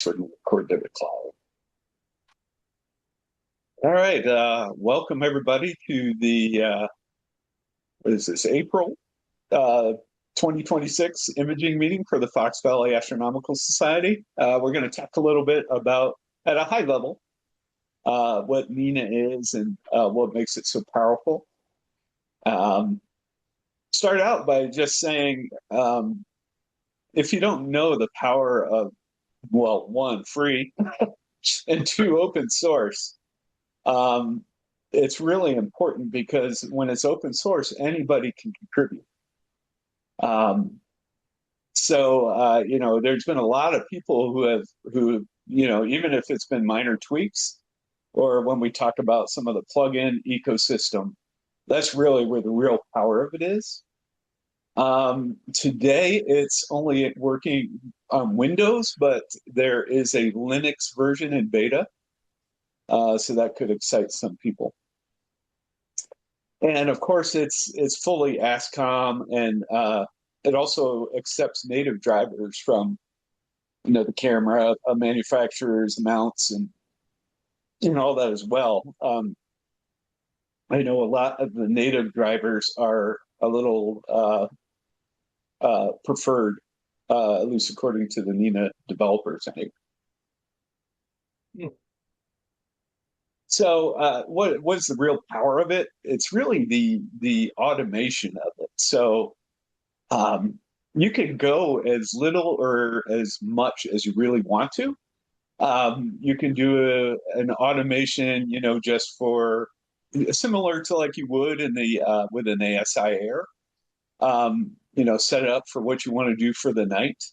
sort of record to the cloud. All right. Welcome everybody to the what is this, April uh, 2026 imaging meeting for the Fox Valley Astronomical Society. We're going to talk a little bit about, at a high level, what NINA is and what makes it so powerful. Um, Start out by just saying, if you don't know the power of, well, one, free, and two, open source, um, it's really important because when it's open source, anybody can contribute. Um, there's been a lot of people who, even if it's been minor tweaks, or when we talk about some of the plugin ecosystem, that's really where the real power of it is. Today, it's only working on Windows, but there is a Linux version in beta, so that could excite some people. And of course, it's fully ASCOM, and it also accepts native drivers from the camera manufacturers, mounts, and all that as well. I know a lot of the native drivers are a little preferred, at least according to the NINA developers. Anyway. So, what's the real power of it? It's really the automation of it. So, um, you can go as little or as much as you really want to. You can do an automation, just for similar to like you would in the with an ASI Air. Set it up for what you want to do for the night,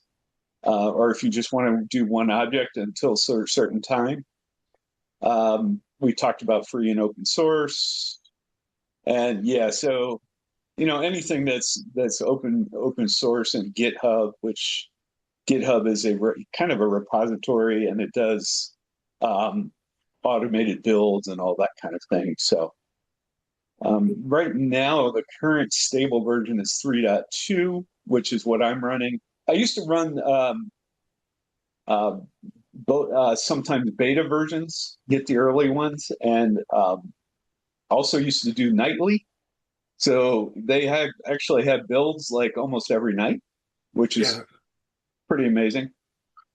or if you just want to do one object until a certain time. We talked about free and open source, and yeah, so anything that's open source and GitHub, which GitHub is kind of a repository, and it does um, automated builds and all that kind of thing. So right now, the current stable version is 3.2, which is what I'm running. I used to run uh, sometimes beta versions, get the early ones, and also used to do nightly. So they have actually had builds like almost every night, which is Yeah. pretty amazing.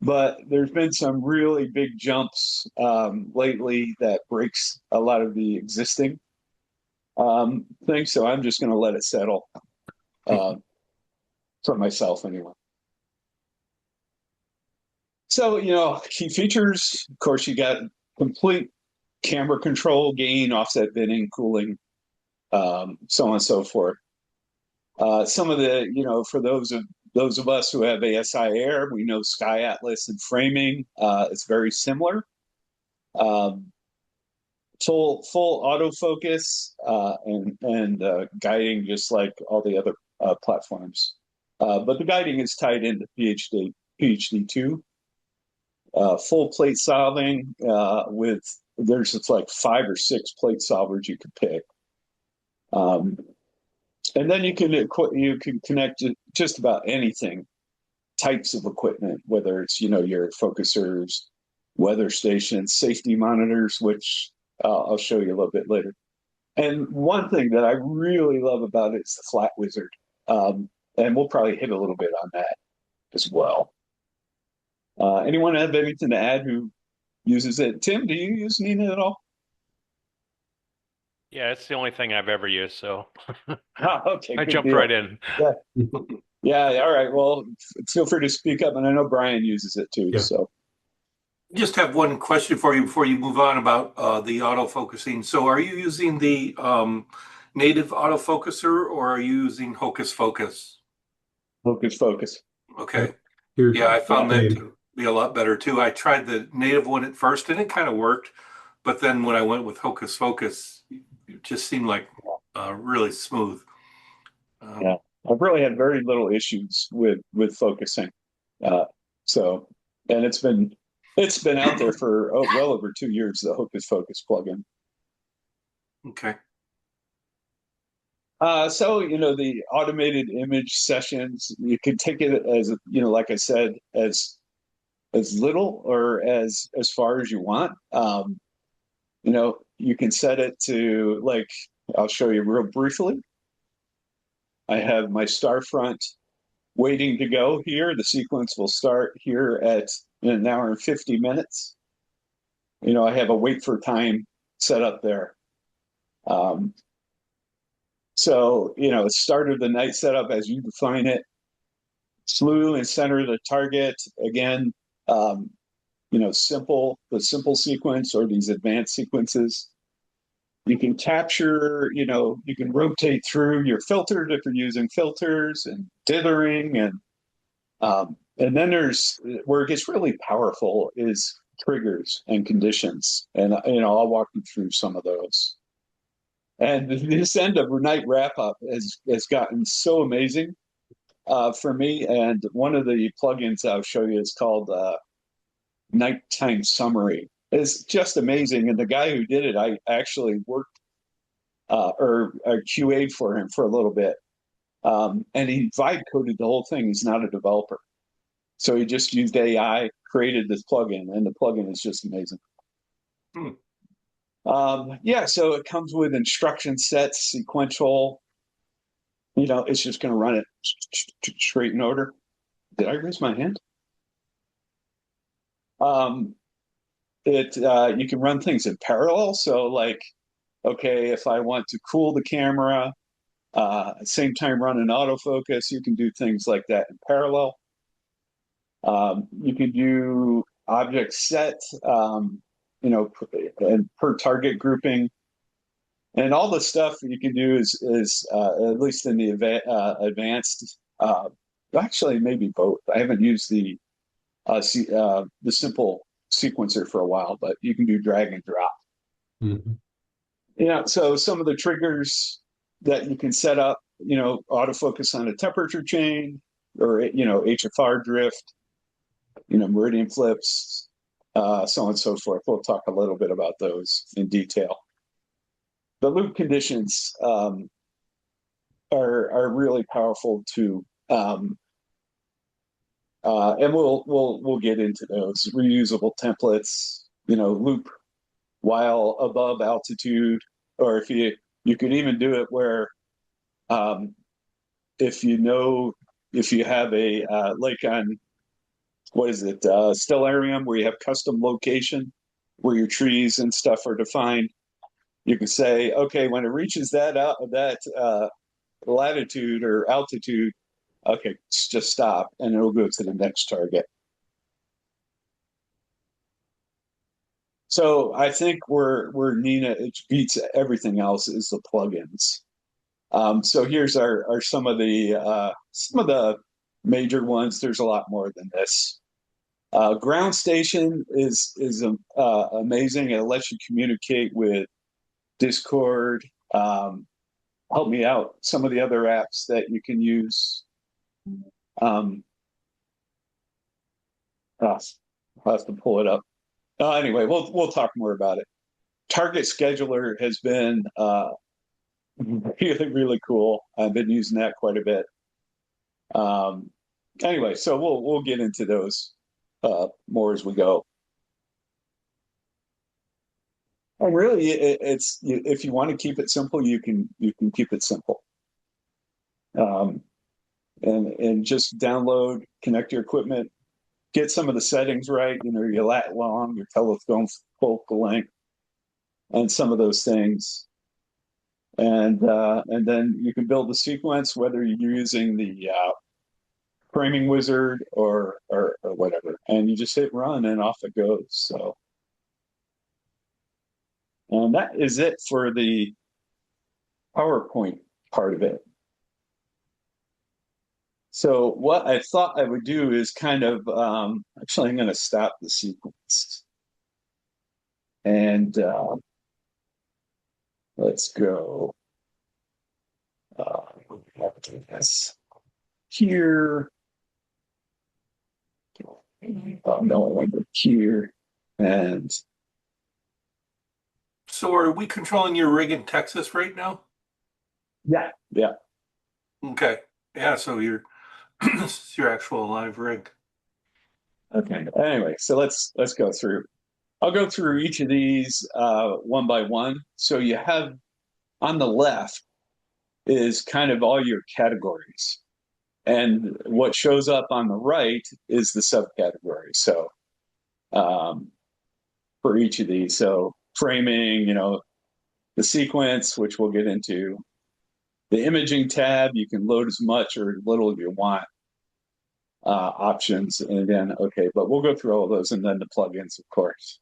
But there's been some really big jumps lately that breaks a lot of the existing things. So I'm just going to let it settle uh, for myself anyway. So, key features, of course, you got complete camera control, gain, offset binning, cooling, so on and so forth. Some of the, for those of us who have ASI Air, we know Sky Atlas and framing. It's very similar. Um, full autofocus and guiding, just like all the other platforms. But the guiding is tied into PhD2. Full plate solving with there's just like 5 or 6 plate solvers you could pick. Um, and then you can connect to just about anything, types of equipment, whether it's your focusers, weather stations, safety monitors, which I'll show you a little bit later. And one thing that I really love about it is the Flat Wizard, and we'll probably hit a little bit on that as well. Anyone have anything to add who uses it? Tim, do you use Nina at all? Yeah, it's the only thing I've ever used, so Okay, I good jumped right deal. in. Yeah, yeah. All right. Well, feel free to speak up, and I know Brian uses it too. Yeah. So, Just have one question for you before you move on about the autofocusing. So, are you using the native autofocuser or are you using Hocus Focus? focus. Okay. Here, Yeah, I found that Dave. to be a lot better too. I tried the native one at first and it kind of worked, but then when I went with Hocus Focus, it just seemed like really smooth. Yeah, Um, I've really had very little issues with focusing. Uh, so, and it's been out there for well over 2 years. The Hocus Focus plugin. okay. The automated image sessions, you can take it as like I said, as as little or as far as you want. You can set it to like I'll show you real briefly. I have my star front waiting to go here. The sequence will start here at an hour and 50 minutes. I have a wait for time set up there. Um, start of the night setup as you define it. Slew and center of the target. Again, um, the simple sequence or these advanced sequences. You can capture, you can rotate through your filter if you're using filters and dithering and then there's where it gets really powerful is triggers and conditions. And I'll walk you through some of those. And this end of night wrap up has gotten so amazing for me. And one of the plugins I'll show you is called Nighttime Summary. It's just amazing. And the guy who did it, I actually worked or QA'd for him for a little bit. And he vibe coded the whole thing. He's not a developer. So he just used AI, created this plugin, and the plugin is just amazing. Hmm. So it comes with instruction sets, sequential. It's just going to run it straight in order. Did I raise my hand? You can run things in parallel. So like, okay, if I want to cool the camera, at the same time run an autofocus, you can do things like that in parallel. You can do object set, and per target grouping, and all the stuff you can do is at least in the advanced. Actually, maybe both. I haven't used the simple sequencer for a while, but you can do drag and drop. Mm-hmm. So some of the triggers that you can set up, autofocus on a temperature change or HFR drift, meridian flips, so on and so forth. We'll talk a little bit about those in detail. The loop conditions are really powerful too, and we'll get into those reusable templates. Loop while above altitude, or if you could even do it where um, if you have a lake on what is it, stellarium, where you have custom location where your trees and stuff are defined. You can say, okay, when it reaches that latitude or altitude, okay, just stop, and it'll go to the next target. So I think where Nina it beats everything else is the plugins. So here's our some of the major ones. There's a lot more than this. Ground Station is amazing. It lets you communicate with Discord. Help me out. Some of the other apps that you can use. Um, I'll have to pull it up. Anyway, we'll talk more about it. Target Scheduler has been really really cool. I've been using that quite a bit. Anyway, so we'll get into those more as we go. And really, it's if you want to keep it simple, you can keep it simple. And just download, connect your equipment, get some of the settings right. Your lat long, your telephone focal length, and some of those things. And then you can build the sequence, whether you're using the framing wizard or whatever, and you just hit run and off it goes. So. And that is it for the PowerPoint part of it. So what I thought I would do is kind of, actually, I'm going to stop the sequence. And let's go. This here. No, I want to go here. And So are we controlling your rig in Texas right now? yeah. Okay. Yeah, so this is your actual live rig. Okay. Anyway, so let's go through. I'll go through each of these one by one. So you have on the left is kind of all your categories. And what shows up on the right is the subcategory. So um, for each of these, so framing, the sequence, which we'll get into, the imaging tab, you can load as much or little as you want options. And again, okay, but we'll go through all of those and then the plugins, of course.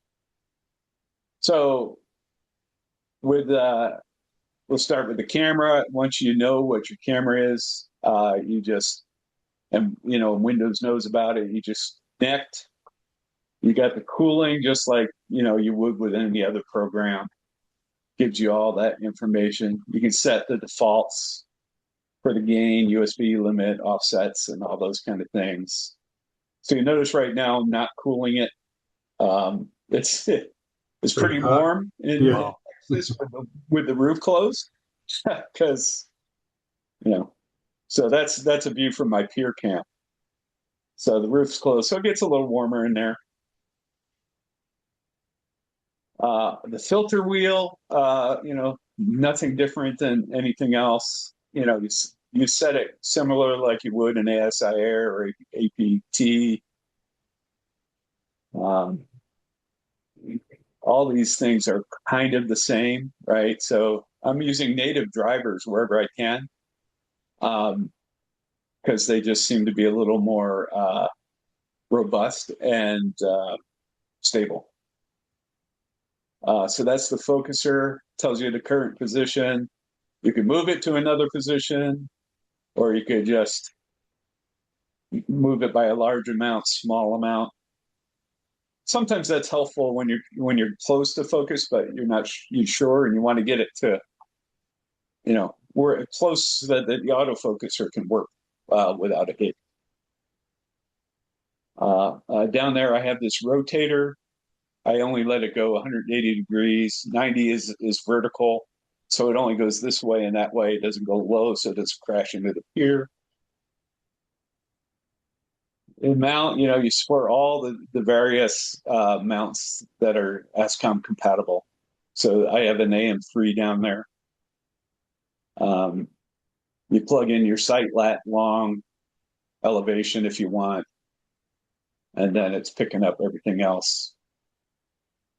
So with we'll start with the camera. Once you know what your camera is, you just and Windows knows about it. You just connect. You got the cooling, just like you would with any other program. Gives you all that information. You can set the defaults for the gain, USB limit, offsets, and all those kind of things. So you notice right now I'm not cooling it. It's Pretty pretty hot. warm in Yeah. Wow. Texas with the roof closed because you know. So that's a view from my pier camp. So the roof's closed, so it gets a little warmer in there. The filter wheel, nothing different than anything else. You set it similar like you would an ASI Air or APT. Um, all these things are kind of the same, right? So I'm using native drivers wherever I can because they just seem to be a little more robust and stable. So that's the focuser, tells you the current position. You can move it to another position, or you could just move it by a large amount, small amount. Sometimes that's helpful when you're close to focus, but you're not you sure, and you want to get it to where close so that the autofocuser can work without a hit. Down there, I have this rotator. I only let it go 180 degrees. 90 is vertical, so it only goes this way and that way. It doesn't go low, so it doesn't crash into the pier. In mount, you support all the various mounts that are ASCOM compatible. So I have an AM3 down there. Um, you plug in your sight lat long elevation if you want, and then it's picking up everything else.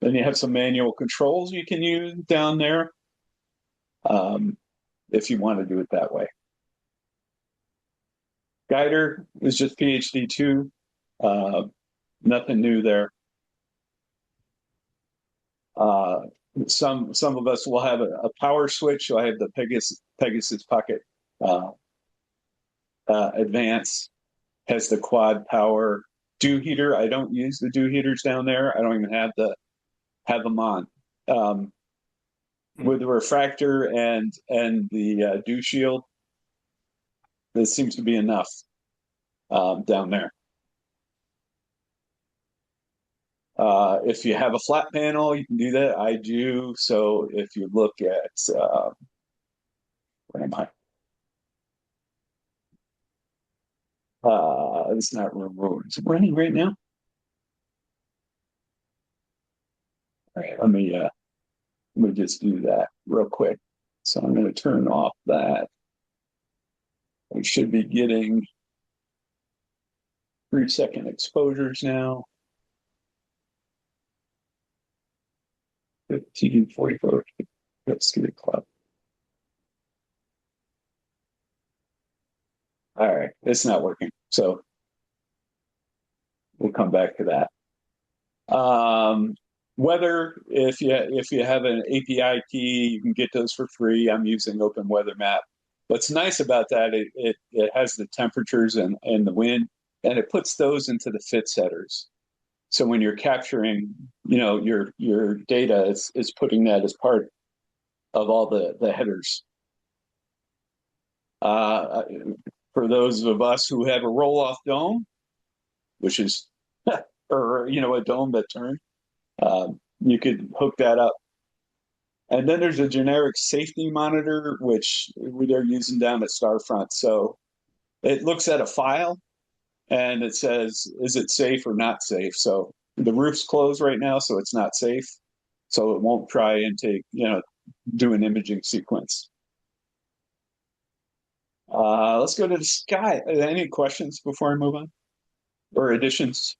Then you have some manual controls you can use down there um, if you want to do it that way. Guider is just PhD2. Uh, Nothing new there. Uh, some of us will have a power switch. So I have the Pegasus Pocket uh, Advance, has the quad power dew heater. I don't use the dew heaters down there. I don't even have them on. With the refractor and the dew shield, this seems to be enough down there. If you have a flat panel, you can do that. I do. So if you look at where am I? It's not is it running right now? All right, let me just do that real quick. So I'm going to turn off that. We should be getting 3-second exposures now. 1544. Let's do the club. All right, it's not working. So we'll come back to that. Weather, if you have an API key, you can get those for free. I'm using Open Weather Map. What's nice about that, it has the temperatures and the wind, and it puts those into the fit setters. So when you're capturing, your data, is putting that as part of all the headers. Uh, for those of us who have a roll-off dome, which is, or a dome that turns, you could hook that up. And then there's a generic safety monitor, which they're using down at Starfront. So it looks at a file and it says, is it safe or not safe? So the roof's closed right now, so it's not safe. So it won't try and do an imaging sequence. Let's go to the sky. Any questions before I move on or additions?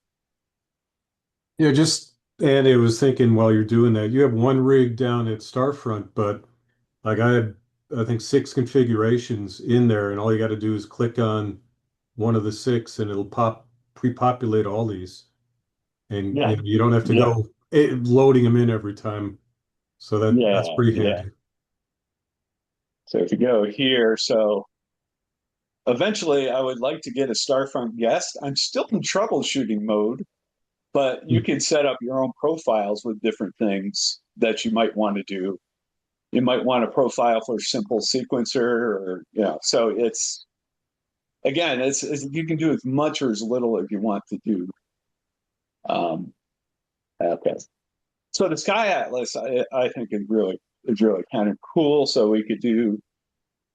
Yeah, just and it was thinking while you're doing that, you have one rig down at Starfront, but like I had, I think six configurations in there, and all you got to do is click on one of the six, and it'll pre-populate all these, and Yeah, you don't have to yeah, go loading them in every time. So that's yeah, pretty yeah. handy. So if you go here, so eventually I would like to get a Starfront guest. I'm still in troubleshooting mode, but you Hmm. can set up your own profiles with different things that you might want to do. You might want a profile for a simple sequencer, or so it's you can do as much or as little as you want to do. Um, okay. So the Sky Atlas, I think is really kind of cool. So we could do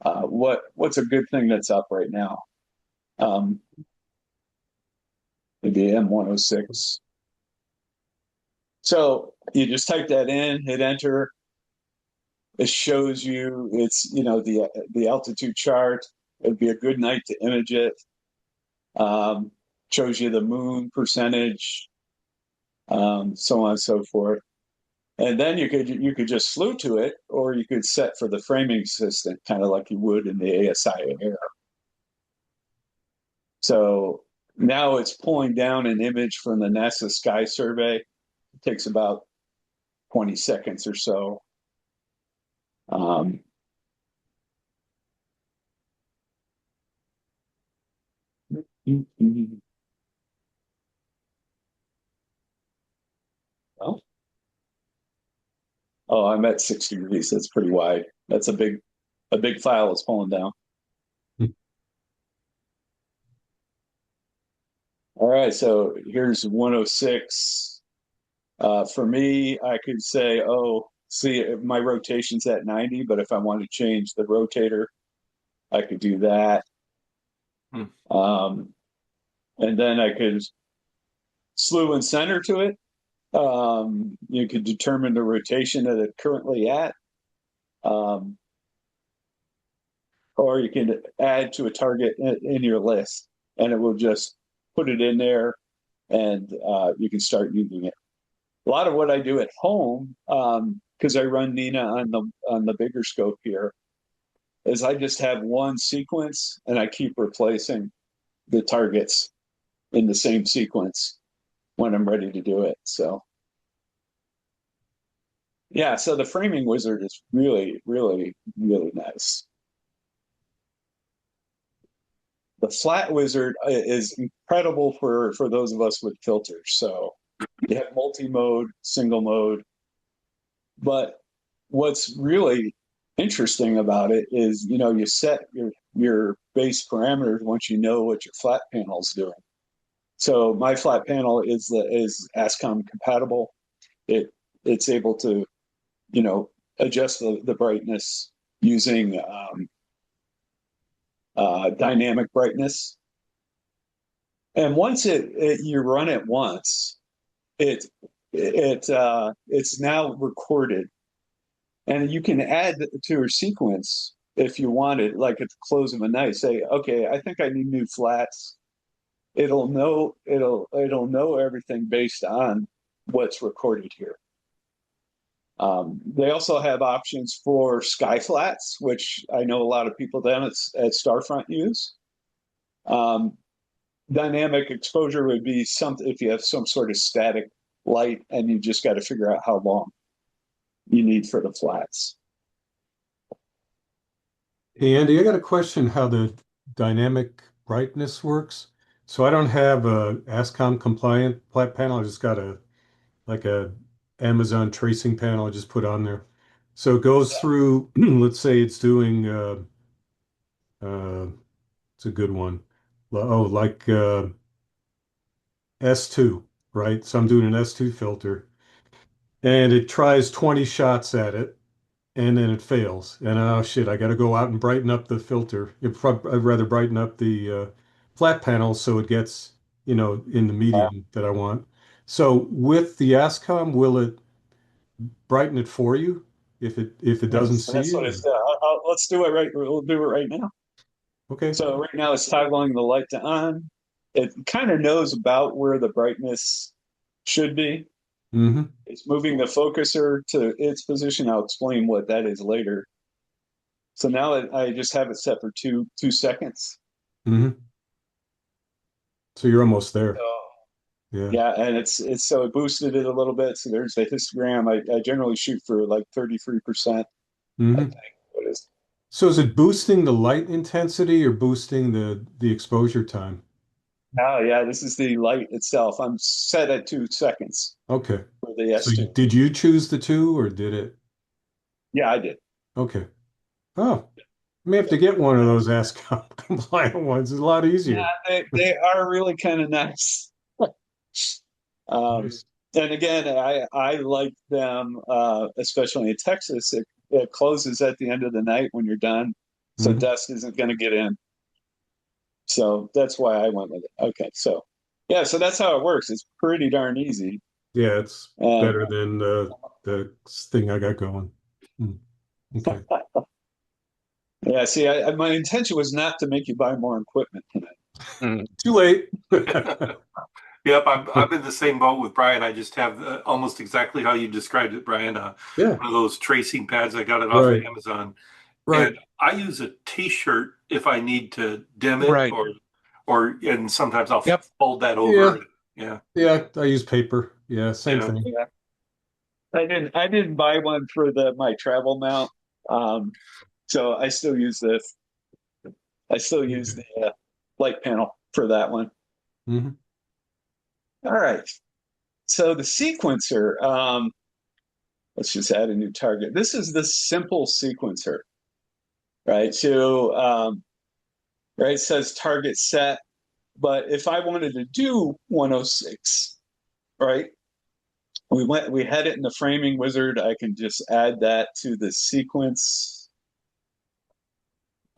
what's a good thing that's up right now? Um, maybe M106. So you just type that in, hit enter. It shows you the altitude chart. It'd be a good night to image it. Um, Shows you the moon percentage, so on and so forth. And then you could just flew to it, or you could set for the framing system, kind of like you would in the ASI Air. So now it's pulling down an image from the NASA Sky Survey. It takes about 20 seconds or so. Um, oh, oh, I'm at 6 degrees. That's pretty wide. That's a big file it's pulling down. All right, so here's 106. For me, I could say, oh, see, my rotation's at 90, but if I want to change the rotator, I could do that. Hmm. Um, and then I could slew and center to it. You could determine the rotation that it's currently at, um, or you can add to a target in your list, and it will just put it in there, and you can start using it. A lot of what I do at home, because I run Nina on the bigger scope here, is I just have one sequence and I keep replacing the targets in the same sequence when I'm ready to do it. So yeah, so the framing wizard is really, really, really nice. The flat wizard is incredible for those of us with filters. So you have multi-mode, single mode, but what's really interesting about it is you set your base parameters once you know what your flat panel is doing. So my flat panel is ASCOM compatible. It's able to adjust the brightness using dynamic brightness. And once you run it once, it's now recorded, and you can add to a sequence if you wanted, like at the close of a night. Say, okay, I think I need new flats. It'll know everything based on what's recorded here. They also have options for sky flats, which I know a lot of people down at Starfront use. Um, Dynamic exposure would be something if you have some sort of static light and you just got to figure out how long you need for the flats. Hey Andy, I got a question how the dynamic brightness works. So I don't have a ASCOM compliant flat panel. I just got a Amazon tracing panel I just put on there. So it goes through, let's say it's doing uh it's a good one. Oh, like S2, right? So I'm doing an S2 filter and it tries 20 shots at it and then it fails. And oh shit, I got to go out and brighten up the filter. I'd rather brighten up flat panel so it gets, in the Uh, medium that I want. So with the ASCOM, will it brighten it for you if it doesn't yes, see that's what you? it's. Let's do it right. We'll do it right now. Okay. So right now it's toggling the light to on. It kind of knows about where the brightness should be. Mm-hmm. It's moving the focuser to its position. I'll explain what that is later. So now I just have it set for 2 seconds. Mm-hmm. So you're almost there. So Yeah. yeah, and it's so it boosted it a little bit. So there's the histogram. I generally shoot for like 33%, I Mm-hmm. think. What is So is it boosting the light intensity or boosting the exposure time? Oh yeah, this is the light itself. I'm set at 2 seconds Okay. for the So S2. did you choose the two or did it? Yeah, I did. Okay. Oh, I may have to get one of those ASCOM compliant ones. It's a lot Yeah, easier. they are really kind of nice. Um, Nice. and again, I like them, especially in Texas. It closes at the end of the night when you're done, so Hmm. dust isn't going to get in. So that's why I went with it. Okay, so yeah, so that's how it works. It's pretty darn easy. Yeah, it's And better than the thing I got going. Hmm. Okay. yeah, see, my intention was not to make you buy more equipment tonight. Mm. Too late. Yep, I'm in the same boat with Brian. I just have almost exactly how you described it, Brian. Yeah, One of those tracing pads. I got it off of right, Amazon, right. and I use a T-shirt if I need to dim it, Right. and sometimes I'll Yep. fold that over. Yeah, Yeah, yeah. I use paper. Yeah, same yeah. thing. Yeah, I didn't buy one for the my travel mount. Um, so I still use Okay. the light panel for that one. Hmm. All right. So the sequencer, let's just add a new target. This is the simple sequencer, right? So, right, it says target set, but if I wanted to do 106, right, we had it in the framing wizard. I can just add that to the sequence.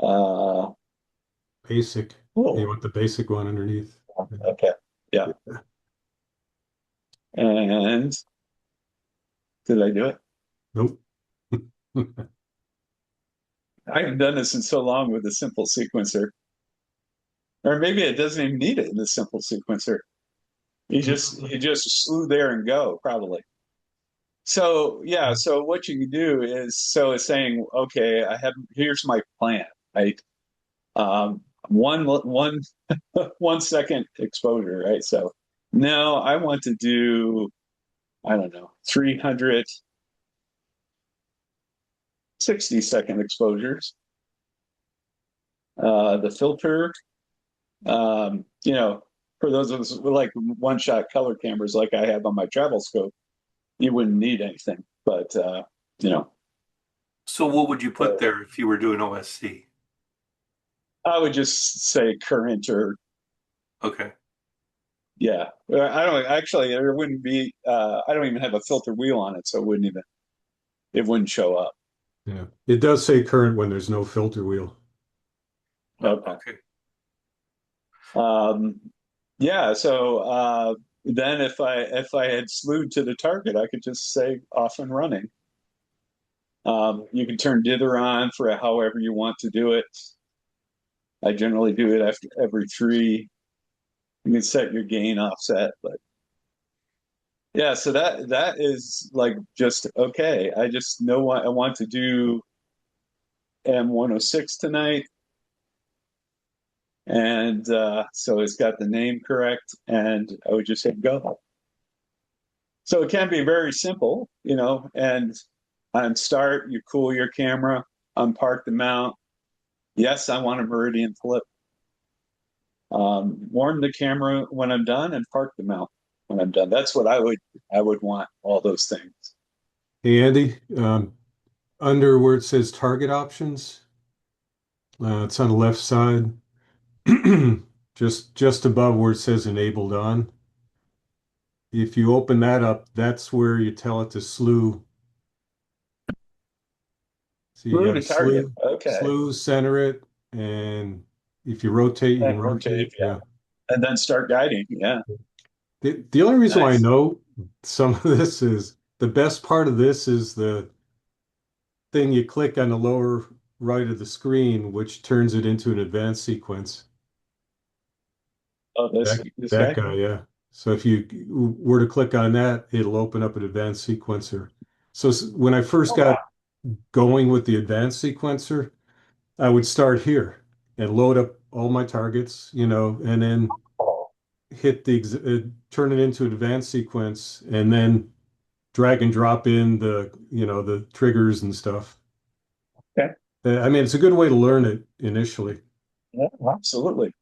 Uh, Basic. You oh, want the basic one underneath. okay. Yeah. Yeah. And did I do it? Nope. I haven't done this in so long with the simple sequencer. Or maybe it doesn't even need it in the simple sequencer. You just slew there and go, probably. So yeah, so what you can do is so it's saying, okay, here's my plan, right? One 1 second exposure, right? So now I want to do, I don't know, 360-second exposures. The filter, you know, for those of us with like one-shot color cameras like I have on my travel scope, you wouldn't need anything. But you know, So what would you uh, put there if you were doing OSC? I would just say current or Okay. yeah. I don't actually. There wouldn't be. I don't even have a filter wheel on it, so it wouldn't show up. Yeah. It does say current when there's no filter wheel. Okay. Okay. Um, yeah. So then if I had slewed to the target, I could just say off and running. You can turn dither on for however you want to do it. I generally do it after every three. You can set your gain offset, but yeah, so that is like just okay. I just know what I want to do M106 tonight, and so it's got the name correct, and I would just say go. So it can be very simple, and on start, you cool your camera, unpark the mount. Yes, I want a meridian flip. Warm the camera when I'm done and park the mount when I'm done. That's what I would want, all those things. Hey, Andy, under where it says target options, it's on the left side, just above where it says enabled on. If you open that up, that's where you tell it to slew. So you Glue got to to target. slew, Okay. slew, center it, and If you rotate, you can And rotate, rotate. yeah. Yeah. And then start guiding. Yeah. The only reason why I Nice. know some of this is the best part of this is the thing you click on the lower right of the screen, which turns it into an advanced sequence. Oh, this That guy. guy, yeah. So if you were to click on that, it'll open up an advanced sequencer. So when I first Oh wow. got going with the advanced sequencer, I would start here and load up all my targets, and then Oh, hit turn it into an advanced sequence, and then drag and drop in the triggers and stuff. okay. I mean, it's a good way to learn it initially. Yeah, absolutely.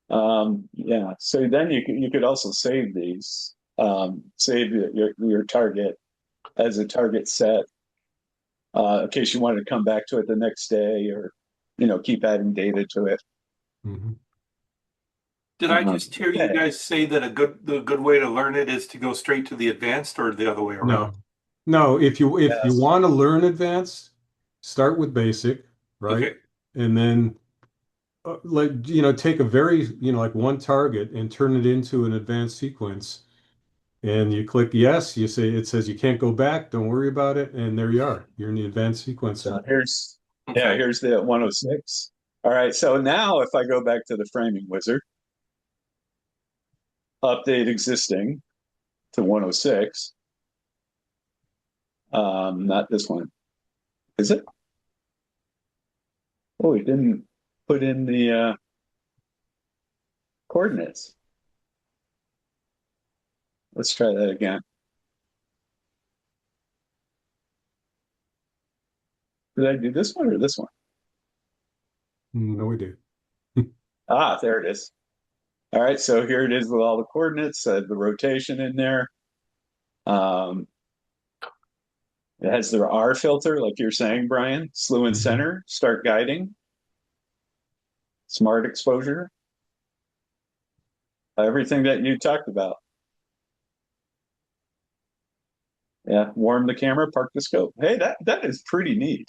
Yeah. So then you could also save these. Save your target as a target set, in case you wanted to come back to it the next day, or keep adding data to it. Mhm. Did I just hear you Okay. guys say that the good way to learn it is to go straight to the advanced or the other way around? No, no. If you Yes. want to learn advanced, start with basic, right? Okay. And then take a very like one target and turn it into an advanced sequence. And you click yes. It says you can't go back. Don't worry about it. And there you are. You're in the advanced sequencer. So Okay. here's the 106. All right. So now if I go back to the framing wizard, update existing to 106. Not this one. Is it? Oh, we didn't put in the coordinates. Let's try that again. Did I do this one or this one? No idea. Ah, there it is. All right, so here it is with all the coordinates, the rotation in there. Um, it has the R filter, like you're saying, Brian. Slew and Mhm. center, start guiding, smart exposure, everything that you talked about. Yeah, warm the camera, park the scope. Hey, that is pretty neat.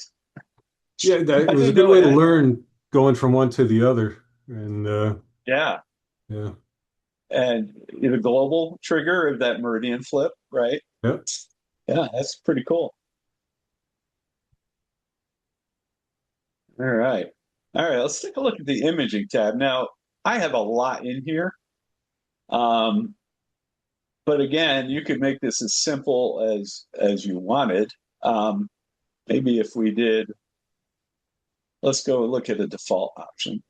Yeah, that I was a didn't good know way it to had. learn going from one to the other. And Yeah, yeah, and the global trigger of that meridian flip, right? yep. Yeah, that's pretty cool. All right. All right, let's take a look at the imaging tab. Now, I have a lot in here. Um, but again, you could make this as simple as you wanted. Um, maybe if we did, let's go look at a default option.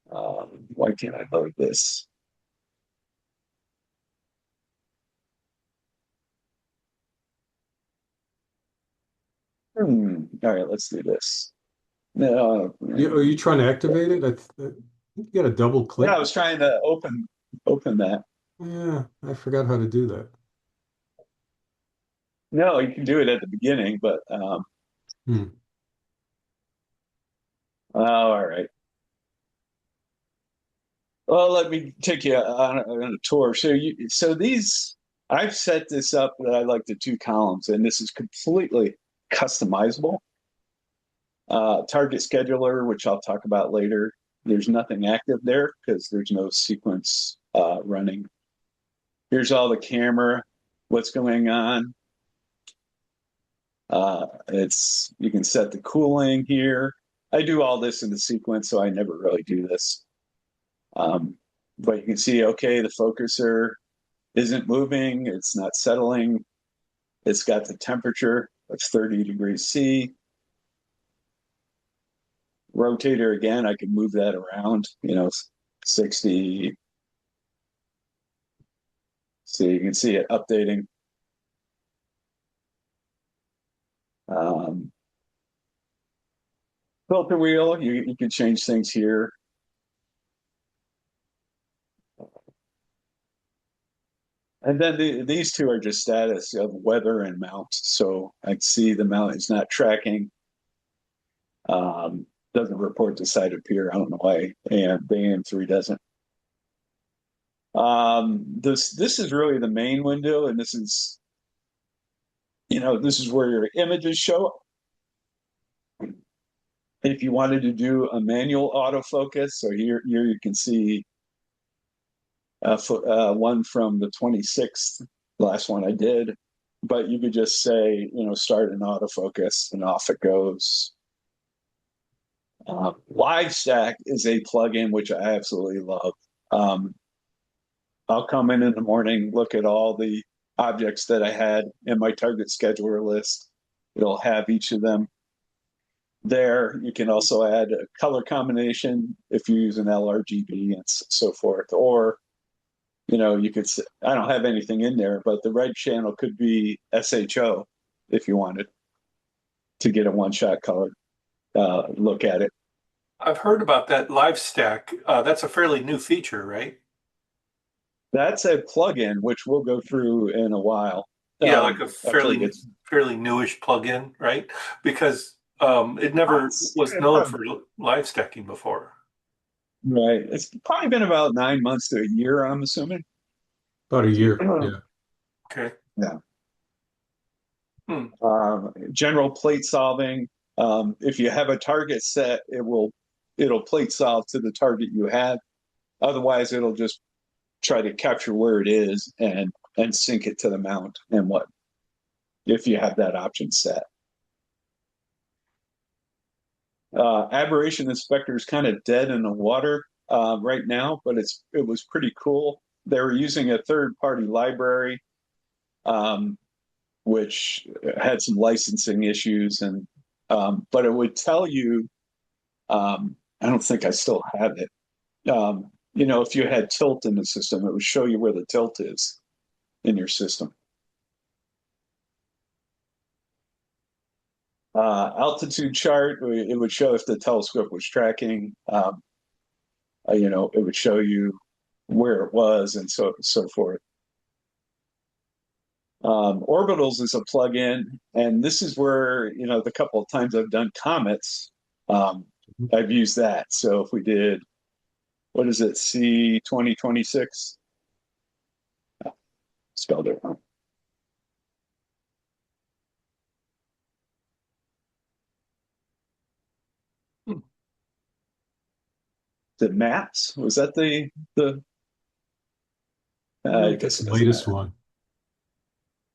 Why can't I load this? All right, let's do this. No, Are you trying to activate it? You got to double yeah, I click. was trying to open that. Yeah, I forgot how to do that. No, you can do it at the beginning, but Hmm. oh, all right. Well, let me take you on a tour. So these, I've set this up that I like the two columns, and this is completely customizable. Target scheduler, which I'll talk about later. There's nothing active there because there's no sequence running. Here's all the camera, what's going on. It's you can set the cooling here. I do all this in the sequence, so I never really do this. Um, but you can see, okay, the focuser isn't moving, it's not settling, it's got the temperature of 30 degrees C. Rotator again, I can move that around, 60. So you can see it updating. Um, Filter wheel, you can change things here. And then these two are just status of weather and mount. So I can see the mount is not tracking. Doesn't report to site appear. I don't know why. And the AM3 doesn't. This is really the main window, and this is where your images show up. If you wanted to do a manual autofocus, so here you can see one from the 26th, the last one I did, but you could just say, start an autofocus and off it goes. Live Stack is a plugin which I absolutely love. Um, I'll come in the morning, look at all the objects that I had in my target scheduler list. It'll have each of them there. You can also add a color combination if you use an LRGB and so forth. Or, you could, I don't have anything in there, but the red channel could be SHO if you wanted to get a one-shot color look at it. I've heard about that live stack. That's a fairly new feature, right? That's a plugin, which we'll go through in a while. Yeah, like a After it gets fairly newish plugin, right? Because it never was known for live stacking before. right. It's probably been about 9 months to a year, I'm assuming. About a year. Yeah. Okay. Yeah. Hmm. General plate solving. If you have a target set, it'll plate solve to the target you have. Otherwise, it'll just try to capture where it is and sync it to the mount and what if you have that option set. Aberration Inspector is kind of dead in the water right now, but it was pretty cool. They were using a third-party library, which had some licensing issues, but it would tell you. I don't think I still have it. If you had tilt in the system, it would show you where the tilt is in your system. Altitude chart, it would show if the telescope was tracking. It would show you where it was and so forth. Orbitals is a plugin, and this is where, the couple of times I've done comets, I've used that. So if we did, what is it, C2026? Spelled it wrong. The maps? Was that the I guess That's it the doesn't latest matter. one.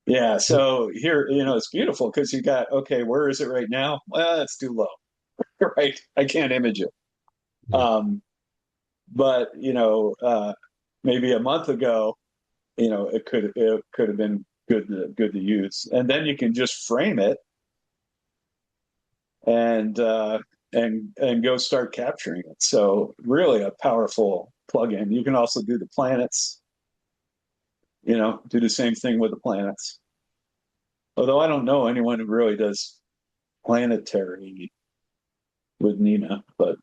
Yeah, so here, it's beautiful because you got, okay, where is it right now? Well, it's too low, right? I can't image it. Yeah. But maybe a month ago, it could have been good to use. And then you can just frame it and go start capturing it. So really a powerful plugin. You can also do the planets, do the same thing with the planets. Although I don't know anyone who really does planetary with Nina, but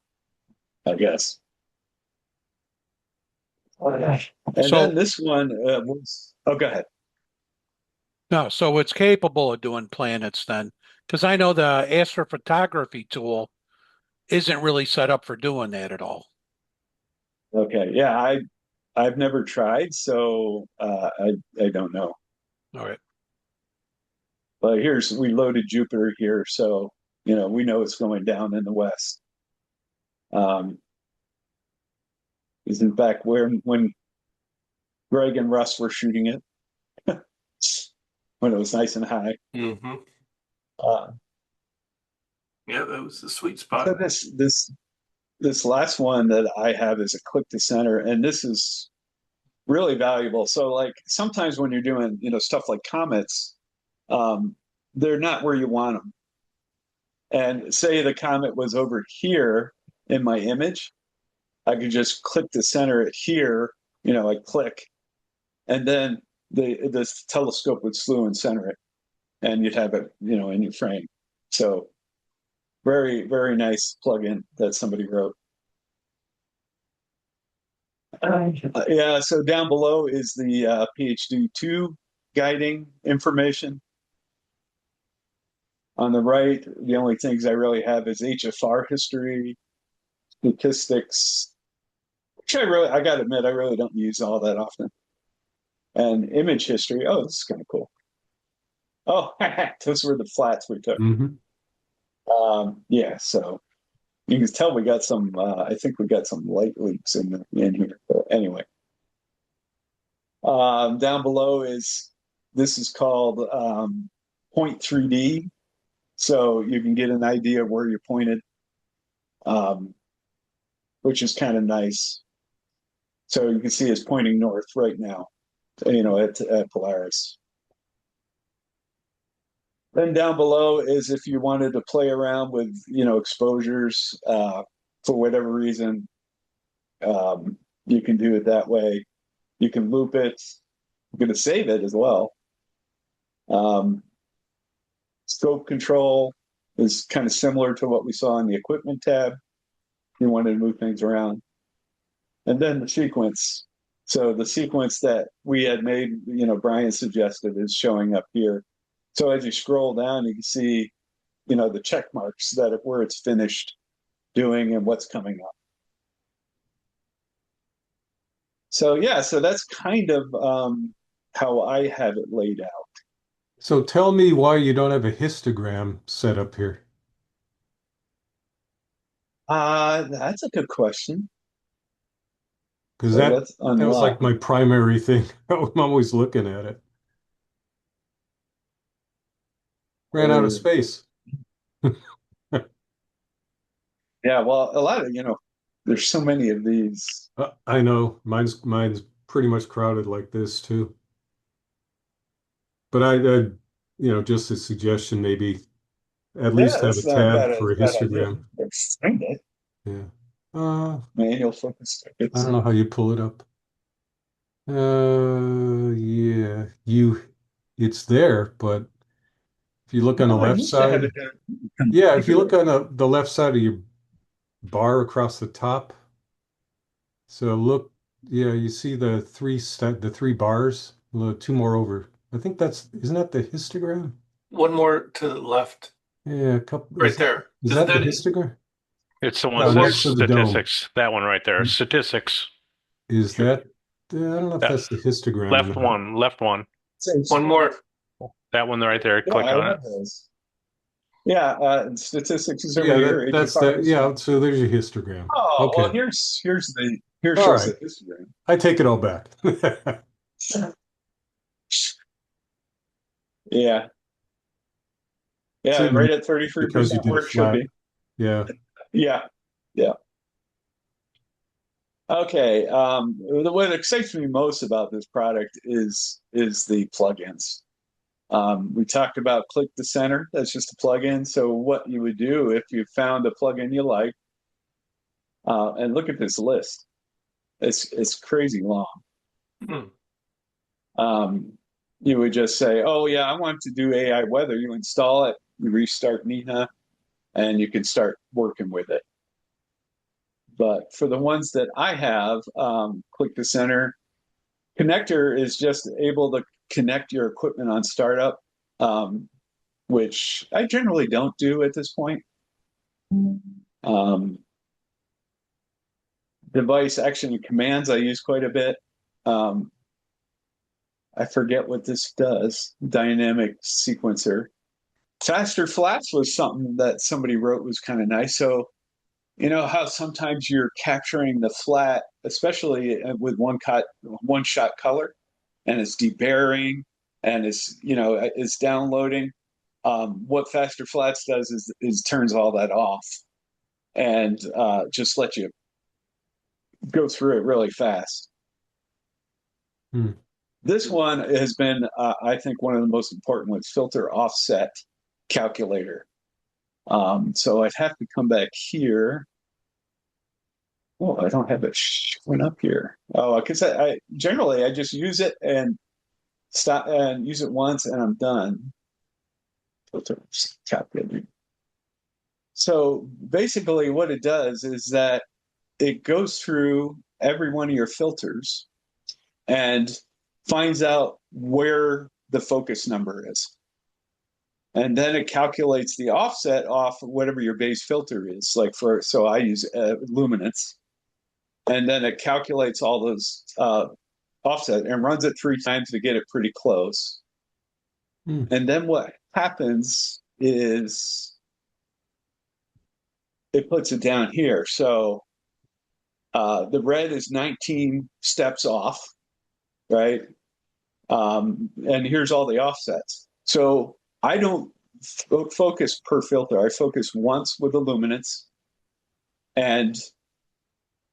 I guess. And then So this one was, oh, go ahead. no, so it's capable of doing planets then, because I know the astrophotography tool isn't really set up for doing that at all. Okay. Yeah, I've never tried, so I don't know. All right. But we loaded Jupiter here, so we know it's going down in the west. Is in fact when Greg and Russ were shooting it when it was nice and high. Mm-hmm. Uh, Yeah, that was the sweet so spot. this last one that I have is a click to center, and this is really valuable. So like sometimes when you're doing stuff like comets, um, they're not where you want them. And say the comet was over here in my image, I could just click to center it here, like click, and then the telescope would slew and center it, and you'd have it, in your frame. So very, very nice plugin that somebody wrote. Yeah, so down below is the PhD 2 guiding information. On the right, the only things I really have is HFR history, statistics, which I gotta admit, I really don't use all that often. And image history. Oh, this is kind of cool. Oh, those were the flats we took. Mhm. Yeah, so You can tell we got some. I think we got some light leaks in here. But anyway, down below is this is called point 3D, so you can get an idea of where you're pointed, um, which is kind of nice. So you can see it's pointing north right now, at Polaris. Then down below is if you wanted to play around with, exposures for whatever reason, you can do it that way. You can loop it. I'm going to save it as well. Um, Scope control is kind of similar to what we saw in the equipment tab. You wanted to move things around. And then the sequence. So the sequence that we had made, Brian suggested is showing up here. So as you scroll down, you can see, the check marks where it's finished doing and what's coming up. So yeah, so that's kind of how I have it laid out. So tell me why you don't have a histogram set up here. That's a good question. Because So let's that was unlock. like my primary thing. I'm always looking at it. Ran out of space. Yeah, well, a lot of, there's so many of these. I know mine's pretty much crowded like this too. But just a suggestion, maybe at Yeah, least have a that's not a tab for a bad idea. histogram. Find it. Yeah. I Manual focus don't targets. know how you pull it up. Yeah, it's there, but if you look on the No, I left used to have it side, in yeah, if you configure. look on the left side of your bar across the top, so look, yeah, you see the three bars, two more over. I think isn't that the histogram? One more to the left, Yeah, a couple, right there. is Isn't that the that it? histogram? It's the one No, that The one says next to the dome. statistics. That one right there. Statistics. Is that, I don't know if That that's the histogram or left not. one. Left one. one more. That one right there. Yeah, Click I on it. have those. Yeah, statistics is over Yeah, here. that's HFR that. histogram. Yeah, so there's your histogram. Oh, well, Okay. here All shows right. the histogram. I take it all back. Yeah, So yeah, right at because you 33% did where it it should flat. be. Yeah. Yeah, yeah. Okay. What excites me most about this product is the plugins. We talked about Click the Center. That's just a plugin. So what you would do if you found a plugin you like, and look at this list. It's crazy long. Hmm. You would just say, "Oh yeah, I want to do AI weather." You install it, you restart Nina, and you can start working with it. But for the ones that I have, Click the Center connector is just able to connect your equipment on startup, which I generally don't do at this point. Um, Device action and commands I use quite a bit. Um, I forget what this does. Dynamic sequencer. Faster flats was something that somebody wrote was kind of nice. So you know how sometimes you're capturing the flat, especially with one shot color, and it's debarring and it's downloading. What Faster Flats does is turns all that off and just let you go through it really fast. Hmm. This one has been, I think, one of the most important ones: filter offset calculator. So I'd have to come back here. Oh, I don't have it showing up here. Oh, because I generally I just use it and stop and use it once and I'm done. Filter calculator. So basically, what it does is that it goes through every one of your filters and finds out where the focus number is. And then it calculates the offset off whatever your base filter is. So I use luminance. And then it calculates all those offset and runs it 3 times to get it pretty close. Hmm. And then what happens is it puts it down here. So the red is 19 steps off, right? And here's all the offsets. So I don't focus per filter. I focus once with the luminance, and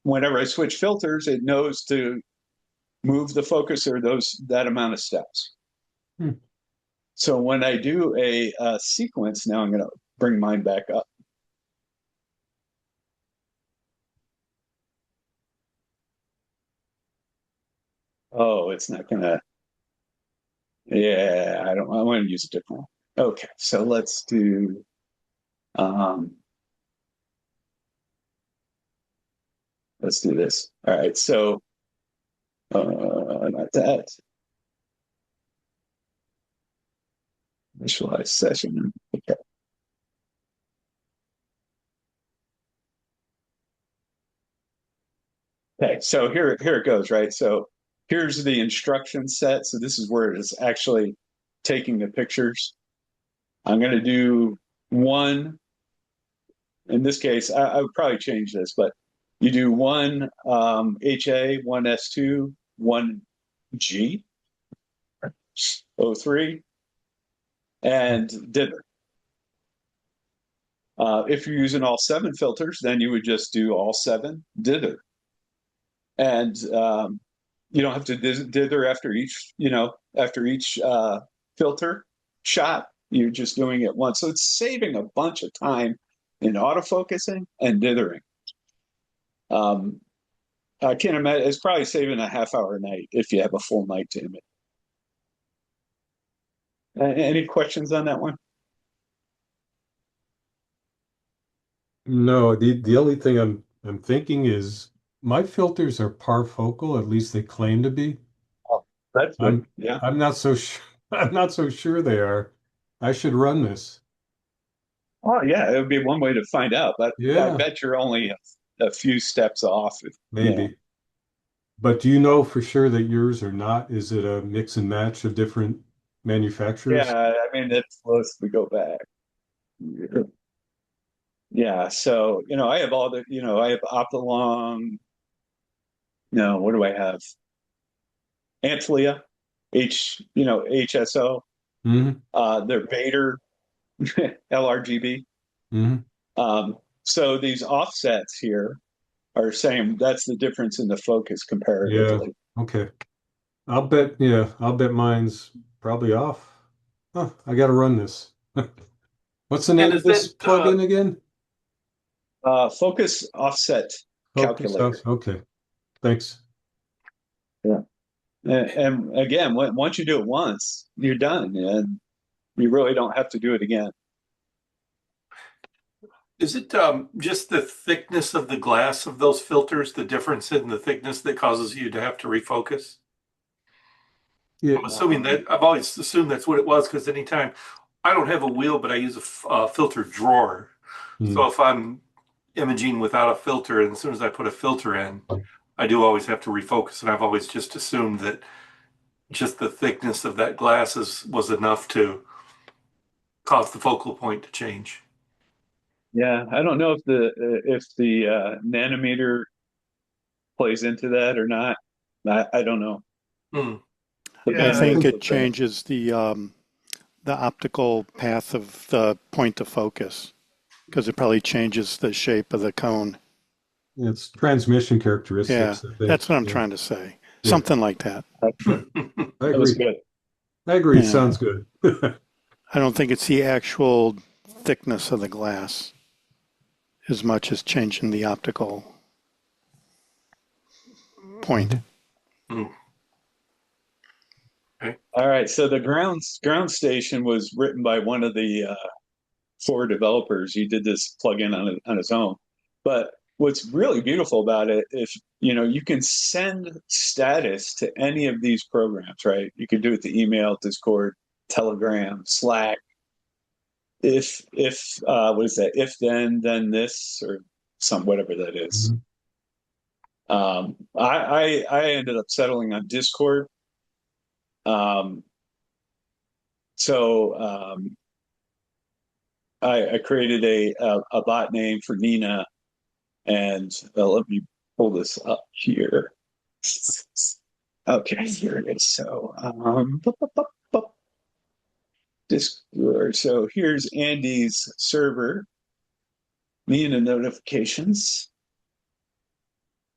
whenever I switch filters, it knows to move the focuser that amount of steps. Hmm. So when I do a sequence, now I'm going to bring mine back up. Oh, it's not going to. Yeah, I don't. I want to use a different one. Okay, so let's do. Um, let's do this. All right, so not that. Visualize session. Okay. Okay, so here it goes, right? So here's the instruction set. So this is where it's actually taking the pictures. I'm going to do one. In this case, I would probably change this, but you do one HA, one S2, one G, O3, and dither. If you're using all 7 filters, then you would just do all 7 dither. And you don't have to dither after each filter shot. You're just doing it once. So it's saving a bunch of time in autofocusing and dithering. I can't imagine. It's probably saving a half hour a night if you have a full night to image. Any questions on that one? No, the only thing I'm thinking is my filters are parfocal, at least they claim to be. Oh, that's good. I'm Yeah. I'm not so sure I'm not so sure they are. I should run this. Oh, yeah. It would be one way to find out, but I Yeah, bet you're only a few steps off. maybe. But do you know for sure that yours are not? Is it a mix and match of different manufacturers? Yeah. I mean, it's close. We go back. Yeah. So I have all I have Optilong. No, what do I have? Amplia, HSO. Hmm. They're Vader, LRGB. Hmm. So these offsets here are saying that's the difference in the focus Yeah. comparatively. Okay. I'll bet mine's probably off. Huh, I gotta run this. What's the And name of is this that plugin again? Focus offset Focus calculator. House. Okay. Thanks. Yeah. And again, once you do it once, you're done, and you really don't have to do it again. is it just the thickness of the glass of those filters, the difference in the thickness that causes you to have to refocus? Yeah. I'm assuming that I've always assumed that's what it was because anytime I don't have a wheel, but I use a filter drawer. So Hmm. if I'm imaging without a filter, and as soon as I put a filter in, I do always have to refocus, and I've always just assumed that just the thickness of that glass was enough to cause the focal point to change. Yeah, I don't know if the nanometer plays into that or not. I don't know. Hmm. The I Yeah, I think bandwidth think it of the changes the optical path of the point of focus because it probably changes the shape of the cone. it's transmission Yeah, characteristics, I think. that's what I'm Yeah. trying to say. Yeah. Something like that. that I was agree. good. I agree. Yeah. Sounds good. I don't think it's the actual thickness of the glass as much as changing the optical point. Hmm. Okay. All right, so the ground station was written by one of the 4 developers. He did this plugin on his own. But what's really beautiful about it, if you can send status to any of these programs, right? You can do it to email, Discord, Telegram, Slack. If what is that? If then this or some whatever that is. Mhm. I ended up settling on Discord. Um, so I created a bot name for Nina, and let me pull this up here. Okay, here it is. So, Discord. So here's Andy's server, Nina notifications,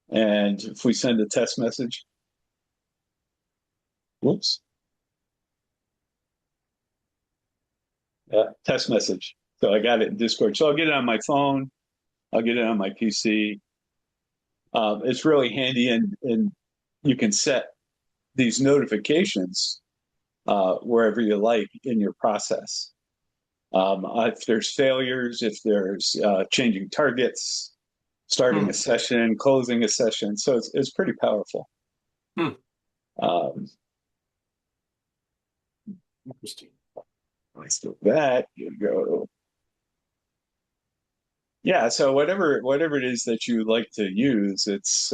and if we send a test message, whoops, test message. So I got it in Discord. So I'll get it on my phone. I'll get it on my PC. It's really handy, and you can set these notifications wherever you like in your process. If there's failures, if there's changing targets, starting a session, closing a session, so it's pretty powerful. Interesting. Let's do that. You go. Yeah, so whatever it is that you like to use, it's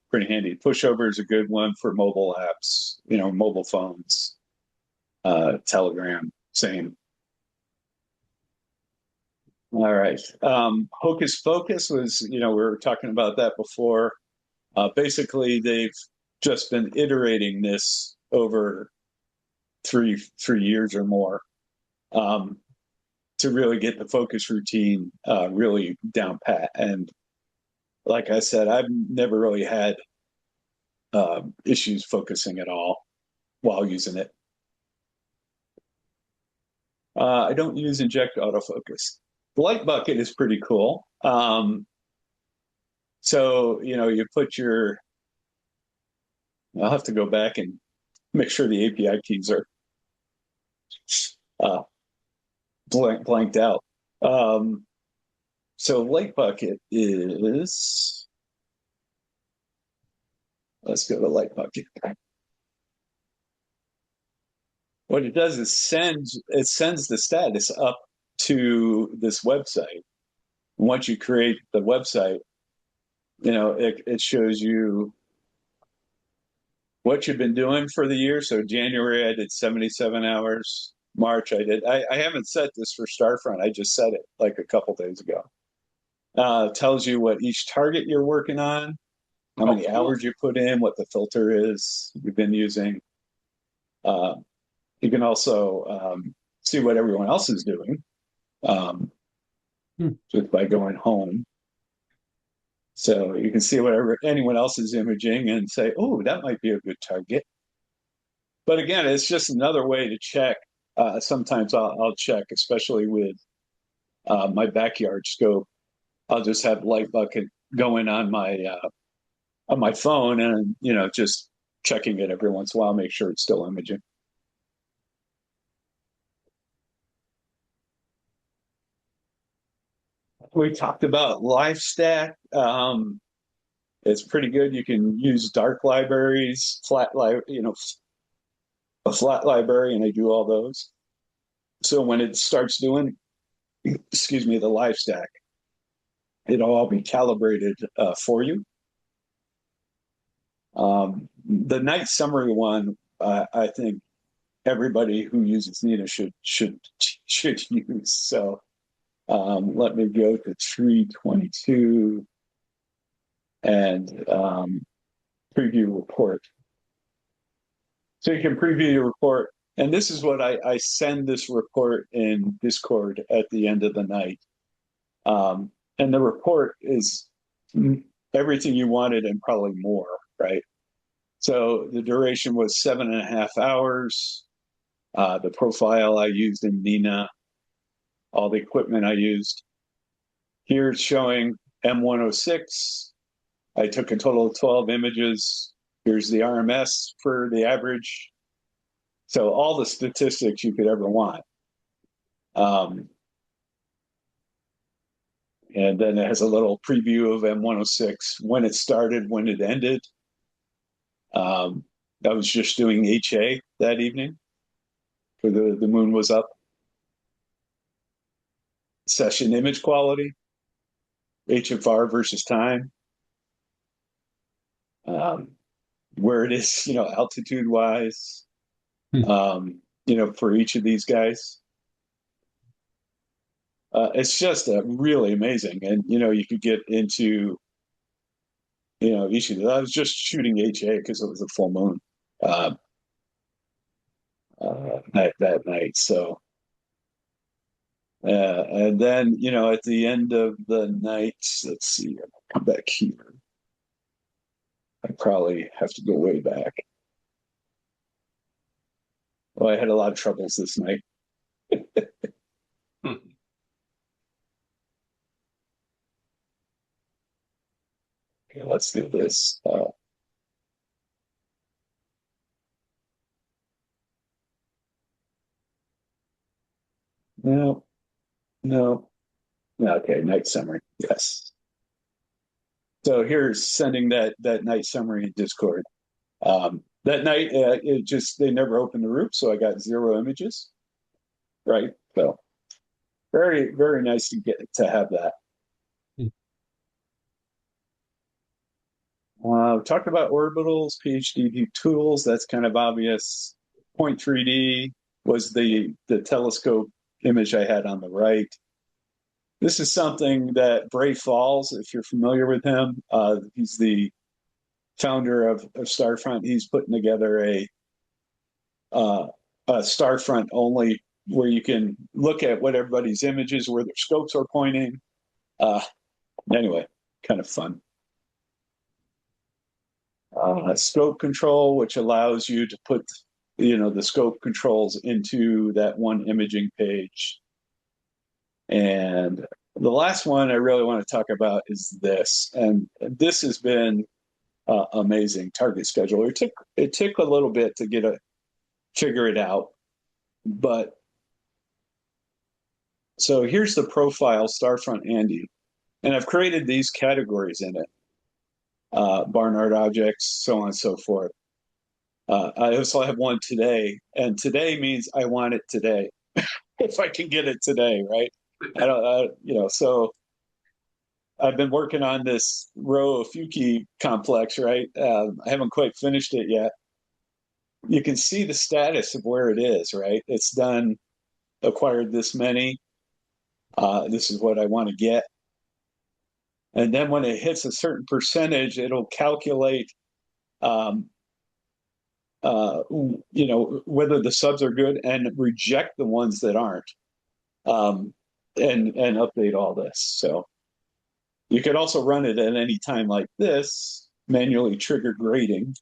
pretty handy. Pushover is a good one for mobile apps, mobile phones. Telegram, same. All right. Hocus Pocus was, we were talking about that before. Basically, they've just been iterating this over three years or more. To really get the focus routine really down pat. And like I said, I've never really had issues focusing at all while using it. I don't use inject autofocus. The light bucket is pretty cool. So, you put I'll have to go back and make sure the API keys are uh, blanked out. So light bucket is, let's go to light bucket. What it does is sends the status up to this website. Once you create the website, it shows you what you've been doing for the year. So January, I did 77 hours. March, I haven't set this for Starfront. I just set it like a couple days ago. Tells you what each target you're working on, how many hours you put in, what the filter is you've been using. You can also see what everyone else is doing just by going home. So you can see whatever anyone else is imaging and say, oh, that might be a good target. But again, it's just another way to check. Sometimes I'll check, especially with my backyard scope. I'll just have light bucket going on my phone, and just checking it every once in a while, make sure it's still imaging. We talked about LiveStack. It's pretty good. You can use dark libraries, a flat library, and I do all those. So when it starts doing, excuse me, the LiveStack, it'll all be calibrated for you. The night summary one, I think everybody who uses Nina should use. So let me go to 322 and preview report. So you can preview your report. And this is what I send this report in Discord at the end of the night. And the report is everything you wanted and probably more, right? So the duration was 7.5 hours. The profile I used in Nina, all the equipment I used. Here it's showing M106. I took a total of 12 images. Here's the RMS for the average. So all the statistics you could ever want. And then it has a little preview of M106, when it started, when it ended. I was just doing HA that evening, for the moon was up. Session image quality, HFR versus time. Where it is, altitude wise, for each of these guys. It's just really amazing. And, you could get into, each of I was just shooting HA because it was a full moon uh, that night. So, and then, at the end of the night, let's see, I'll come back here. I probably have to go way back. Well, I had a lot of troubles this night. Hmm. Okay, let's do this. No, no. Okay, night summary. Yes. So here's sending that night summary in Discord. That night, it just they never opened the root, so I got 0 images. Right. So very very nice to get to have that. Talked about orbitals, PhD tools. That's kind of obvious. Point 3D was the telescope image I had on the right. This is something that Bray Falls, if you're familiar with him, he's the founder of Starfront. He's putting together a Starfront only where you can look at what everybody's images, where their scopes are pointing. Anyway, kind of fun. Scope control, which allows you to put, the scope controls into that one imaging page. And the last one I really want to talk about is this, and this has been amazing. Target scheduler. It took a little bit to figure it out, but so here's the profile Starfront Andy, and I've created these categories in it: Barnard objects, so on and so forth. I also have one today, and today means I want it today. If I can get it today, right? So I've been working on this Rho Fuki complex, right? I haven't quite finished it yet. You can see the status of where it is, right? It's done, acquired this many. This is what I want to get. And then when it hits a certain percentage, it'll calculate, um, whether the subs are good and reject the ones that aren't, and update all this. So you could also run it at any time like this, manually trigger grading.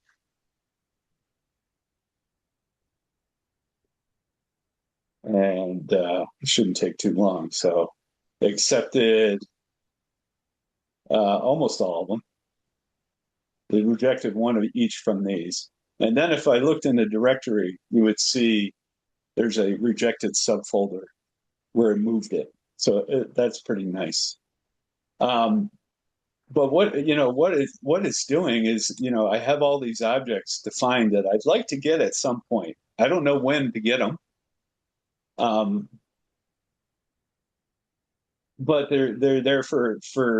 And it shouldn't take too long. So accepted almost all of them. They rejected one of each from these. And then if I looked in the directory, you would see there's a rejected subfolder where it moved it. So that's pretty nice. But what it's doing is, I have all these objects defined that I'd like to get at some point. I don't know when to get them. But they're there for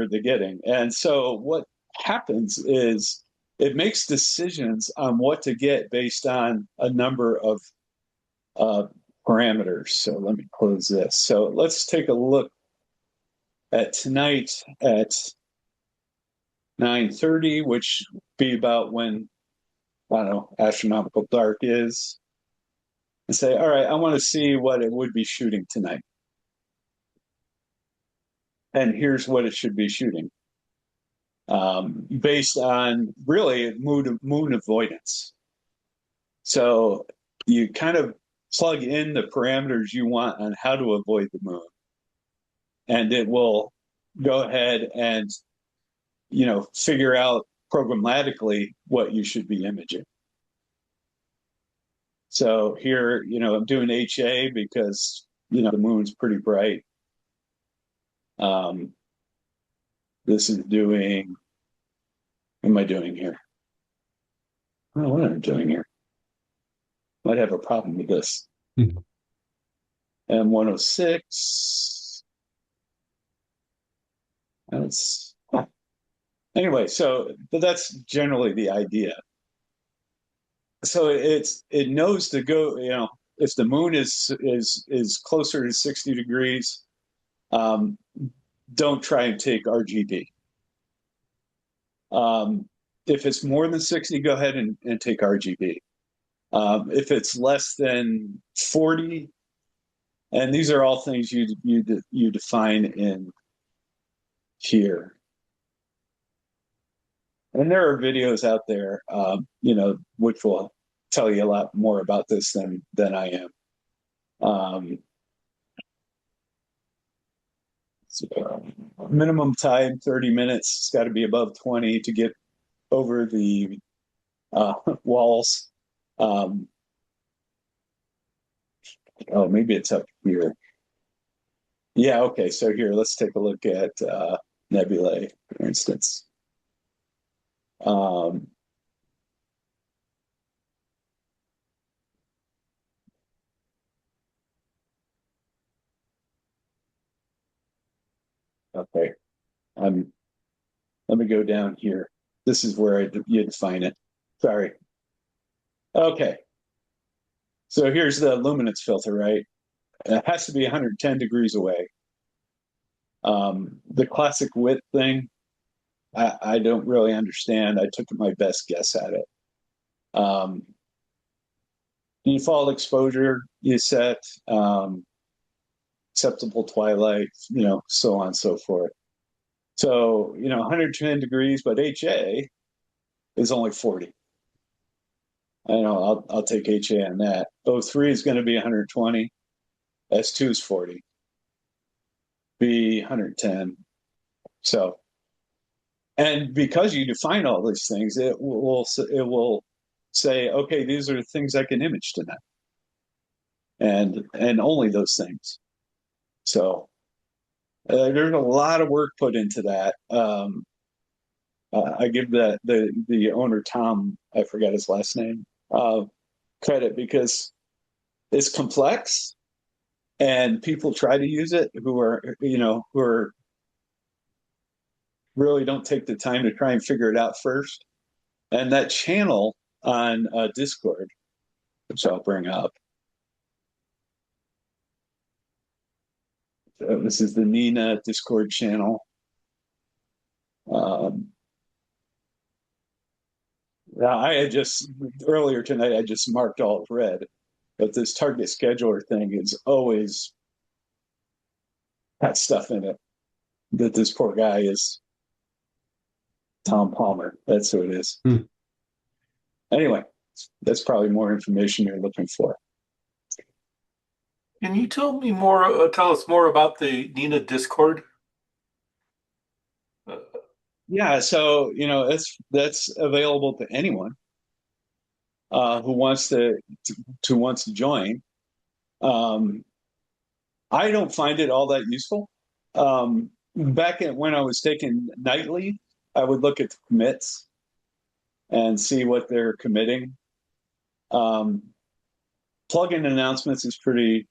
the getting. And so what happens is it makes decisions on what to get based on a number of uh, parameters. So let me close this. So let's take a look at tonight at 9:30, which would be about when, I don't know, astronomical dark is, and say, all right, I want to see what it would be shooting tonight. And here's what it should be shooting. Based on really moon avoidance. So you kind of plug in the parameters you want on how to avoid the moon, and it will go ahead and figure out programmatically what you should be imaging. So here, I'm doing HA because the moon's pretty bright. This is doing. What am I doing here? I don't know what I'm doing here. Might have a problem with this. M106. Anyway, so but that's generally the idea. So it knows to go, if the moon is closer to 60 degrees, um, don't try and take RGB. If it's more than 60, go ahead and take RGB. If it's less than 40, and these are all things you define in here. And there are videos out there, which will tell you a lot more about this than I am. So, minimum time 30 minutes. It's got to be above 20 to get over the walls. Um, oh, maybe it's up here. Yeah, okay. So here, let's take a look at nebulae, for instance. Um, okay. Let me go down here. This is where you define it. Sorry. Okay. So here's the luminance filter, right? It has to be 110 degrees away. The classic width thing, I don't really understand. I took my best guess at it. Um, Default exposure you set, acceptable twilight, so on and so forth. So, 110 degrees, but HA is only 40. I know I'll take HA on that. O3 is going to be 120. S2 is 40. B 110. So, and because you define all these things, it will say, okay, these are the things I can image tonight, and only those things. So there's a lot of work put into that. I give the owner Tom, I forgot his last name, credit because it's complex, and people try to use it who are really don't take the time to try and figure it out first. And that channel on Discord, which I'll bring up. This is the Nina Discord channel. I had just earlier tonight, I just marked all red, but this target scheduler thing is always got stuff in it that this poor guy is Tom Palmer. That's who it is. Anyway, that's probably more information you're looking for. Can you tell us more about the Nina Discord? Yeah, so that's available to anyone who wants to join. I don't find it all that useful. Back when I was taking nightly, I would look at the commits and see what they're committing. Plugin announcements is pretty,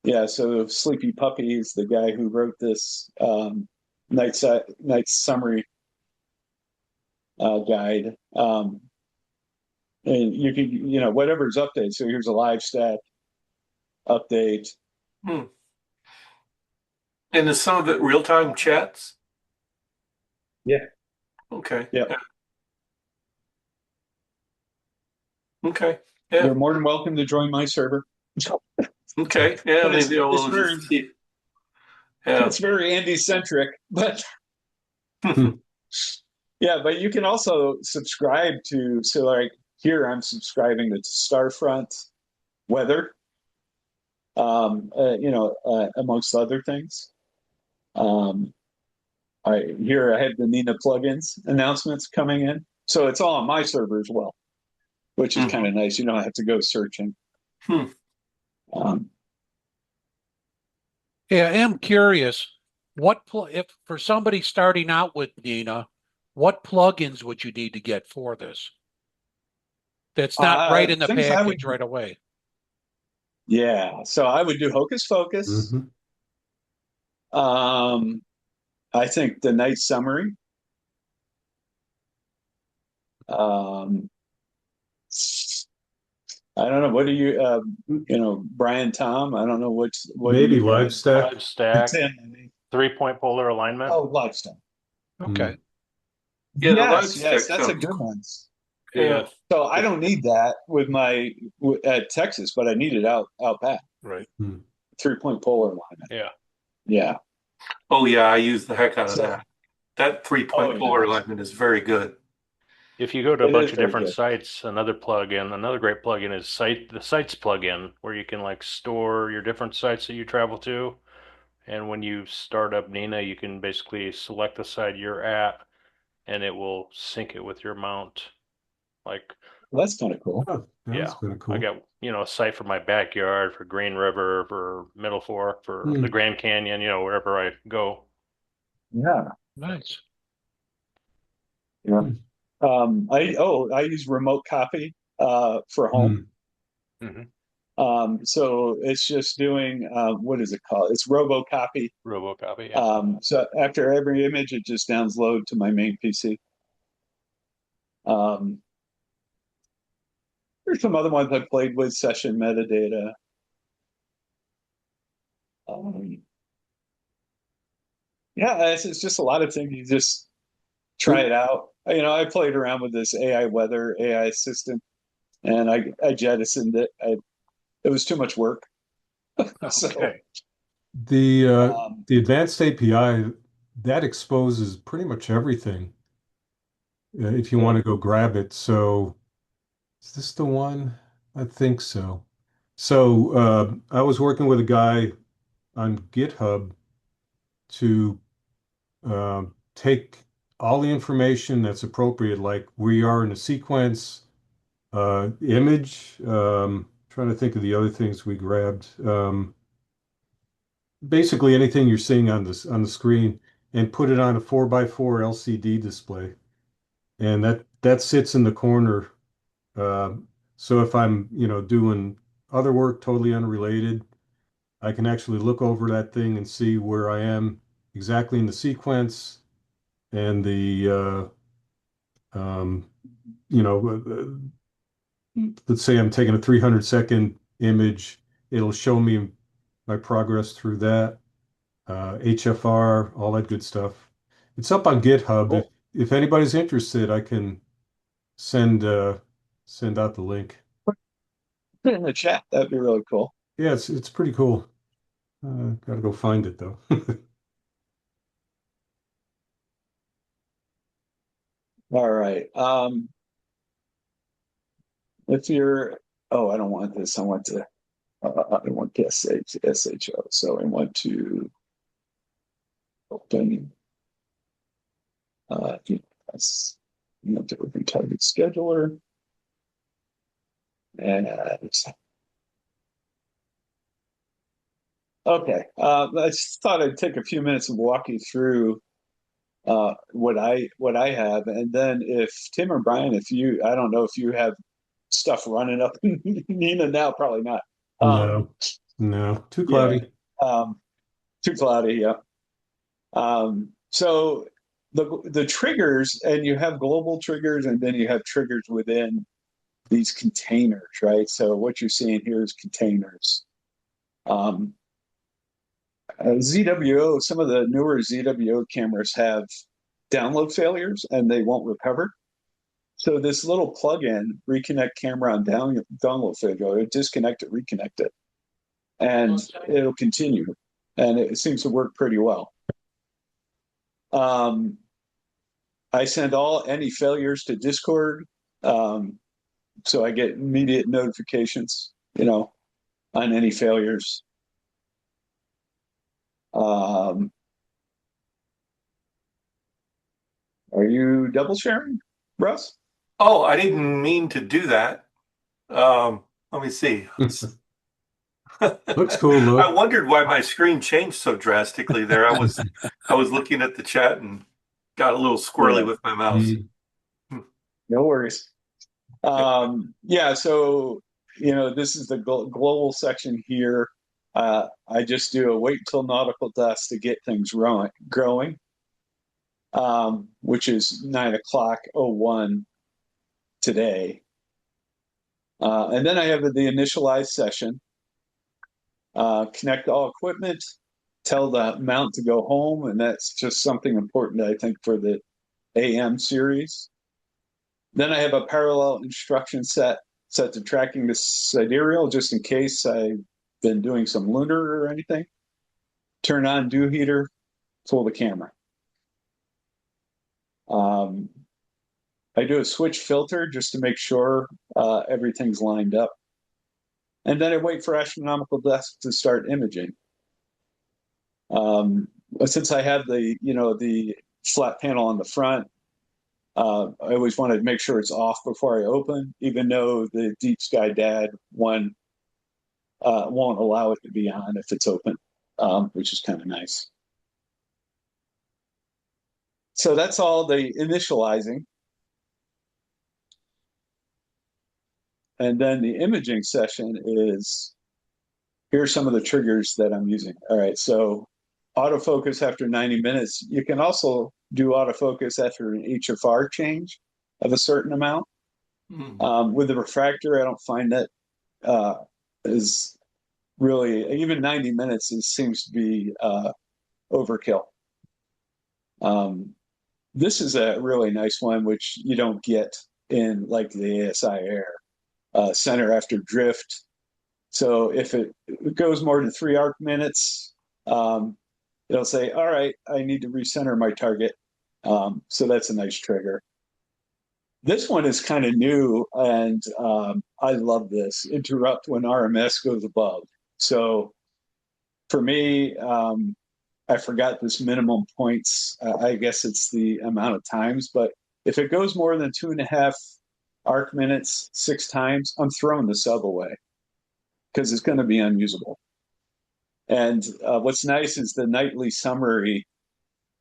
yeah. So Sleepy Puppy is the guy who wrote this night summary guide. And you can, whatever's updated. So here's a live stat update. And is some of it real-time chats? Yeah. Okay. Yeah. Okay. Yeah. You're more than welcome to join my server. Okay. Yeah. Maybe we'll just see. Yeah. It's very Andy-centric, but yeah, but you can also subscribe to, so like here I'm subscribing to Starfront weather, amongst other things. Here I have the Nina plugins announcements coming in. So it's all on my server as well, which is kind of nice. You don't have to go searching. Yeah, I'm curious. If for somebody starting out with Nina, what plugins would you need to get for this? That's not right in the package right away. Yeah, so I would do Hocus Pocus. I think the night summary. I don't know. What do you, Brian, Tom? I don't know what do Maybe you live guys? stack. Live stack, Tim. 3-point polar alignment. Oh, lifestyle. Hmm. Okay. Yeah, the live Yes, stack that's a sounds good cool. one. Yeah, So I don't need that with my at Texas, but I need it out back. Right. Hmm. 3-point polar alignment. Yeah. Yeah. oh yeah, I use the heck out of So, that. That oh 3-point polar yeah, alignment is very good. If you go to a it bunch is of very different good. sites, another plugin, another great plugin is the sites plugin, where you can like store your different sites that you travel to. And when you start up Nina, you can basically select the site you're at, and it will sync it with your mount. Like, Well, that's kind of cool. Oh, that's yeah, kind of I cool. got, a site for my backyard, for Green River, for Middle Fork, for Hmm. the Grand Canyon, wherever I go. Yeah. Nice. Yeah. Hmm. I use remote copy for home. Hmm. Hmm. So it's just doing what is it called? It's RoboCopy. RoboCopy, yeah. So after every image, it just downloads to my main PC. Um, there's some other ones I played with, session metadata. Um, yeah, it's just a lot of things. You just try It, it out. I played around with this AI weather, AI assistant, and I jettisoned it. It was too much work. So, Okay. the uh, um, the advanced API that exposes pretty much everything if you want yeah. to go grab it. So is this the one? I think so. So I was working with a guy on GitHub to take all the information that's appropriate, like we are in a sequence, image. Trying to think of the other things we grabbed. Basically anything you're seeing on the screen, and put it on a 4x4 LCD display, and that sits in the corner. Uh, so if I'm, doing other work totally unrelated, I can actually look over that thing and see where I am exactly in the sequence and um, you know, let's say I'm taking a 300-second image, it'll show me my progress through that, HFR, all that good stuff. It's up on GitHub. If Cool. if anybody's interested, I can send send out the link. Put it in the chat. That'd be really cool. Yeah, it's pretty cool. Gotta go find it though. All right. If you're, oh, I don't want this. I want SHO. So I want to open, yes, to open target scheduler. And okay. I just thought I'd take a few minutes and walk you through what I have, and then if Tim or Brian, I don't know if you have stuff running up in Nina now, probably not. Um, No, no, too yeah, cloudy. um, too cloudy. Yeah. So the triggers, and you have global triggers, and then you have triggers within these containers, right? So what you're seeing here is containers. Um, ZWO, some of the newer ZWO cameras have download failures and they won't recover. So this little plug-in, reconnect camera on download failure, it disconnect it, reconnect it, and it'll continue. And it seems to work pretty well. Um, I send any failures to Discord, um, so I get immediate notifications, on any failures. Um, are you double sharing, Russ? Oh, I didn't mean to do that. Let me see. Looks cool, I look. wondered why my screen changed so drastically there. I was looking at the chat and got a little squirrely Yeah, with my mouse. Mm. no worries. Yeah, so this is the global section here. I just do a wait till nautical dusk to get things growing, which is 9 o'clock 01 today. And then I have the initialize session, connect all equipment, tell the mount to go home, and that's just something important, I think, for the AM series. Then I have a parallel instruction set to tracking the sidereal, just in case I've been doing some lunar or anything. Turn on dew heater, pull the camera. I do a switch filter just to make sure everything's lined up. And then I wait for astronomical desk to start imaging. Since I have the flat panel on the front, I always want to make sure it's off before I open, even though the Deep Sky DAD one won't allow it to be on if it's open, which is kind of nice. So that's all the initializing. And then the imaging session is, here's some of the triggers that I'm using. All right, so autofocus after 90 minutes. You can also do autofocus after an HFR change of a certain amount. With the refractor, I don't find that is really, even 90 minutes seems to be overkill. This is a really nice one, which you don't get in like the ASI Air center after drift. So if it goes more than 3 arc minutes, it'll say, all right, I need to recenter my target. So that's a nice trigger. This one is kind of new, and I love this. Interrupt when RMS goes above. So for me, I forgot this minimum points. I guess it's the amount of times, but if it goes more than 2.5 arc minutes 6 times, I'm throwing the sub away because it's going to be unusable. And what's nice is the nightly summary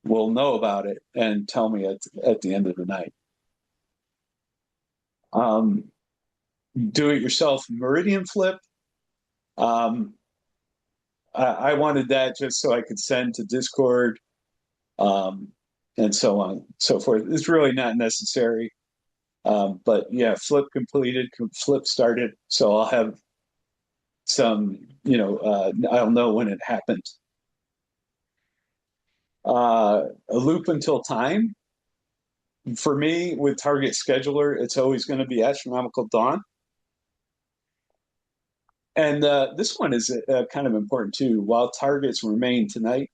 will know about it and tell me at the end of the night. Do-it-yourself meridian flip. I wanted that just so I could send to Discord, and so on and so forth. It's really not necessary. But yeah, flip completed, flip started. So I'll have some, I'll know when it happened. A loop until time. For me, with Target Scheduler, it's always going to be astronomical dawn. And this one is kind of important too. While targets remain tonight,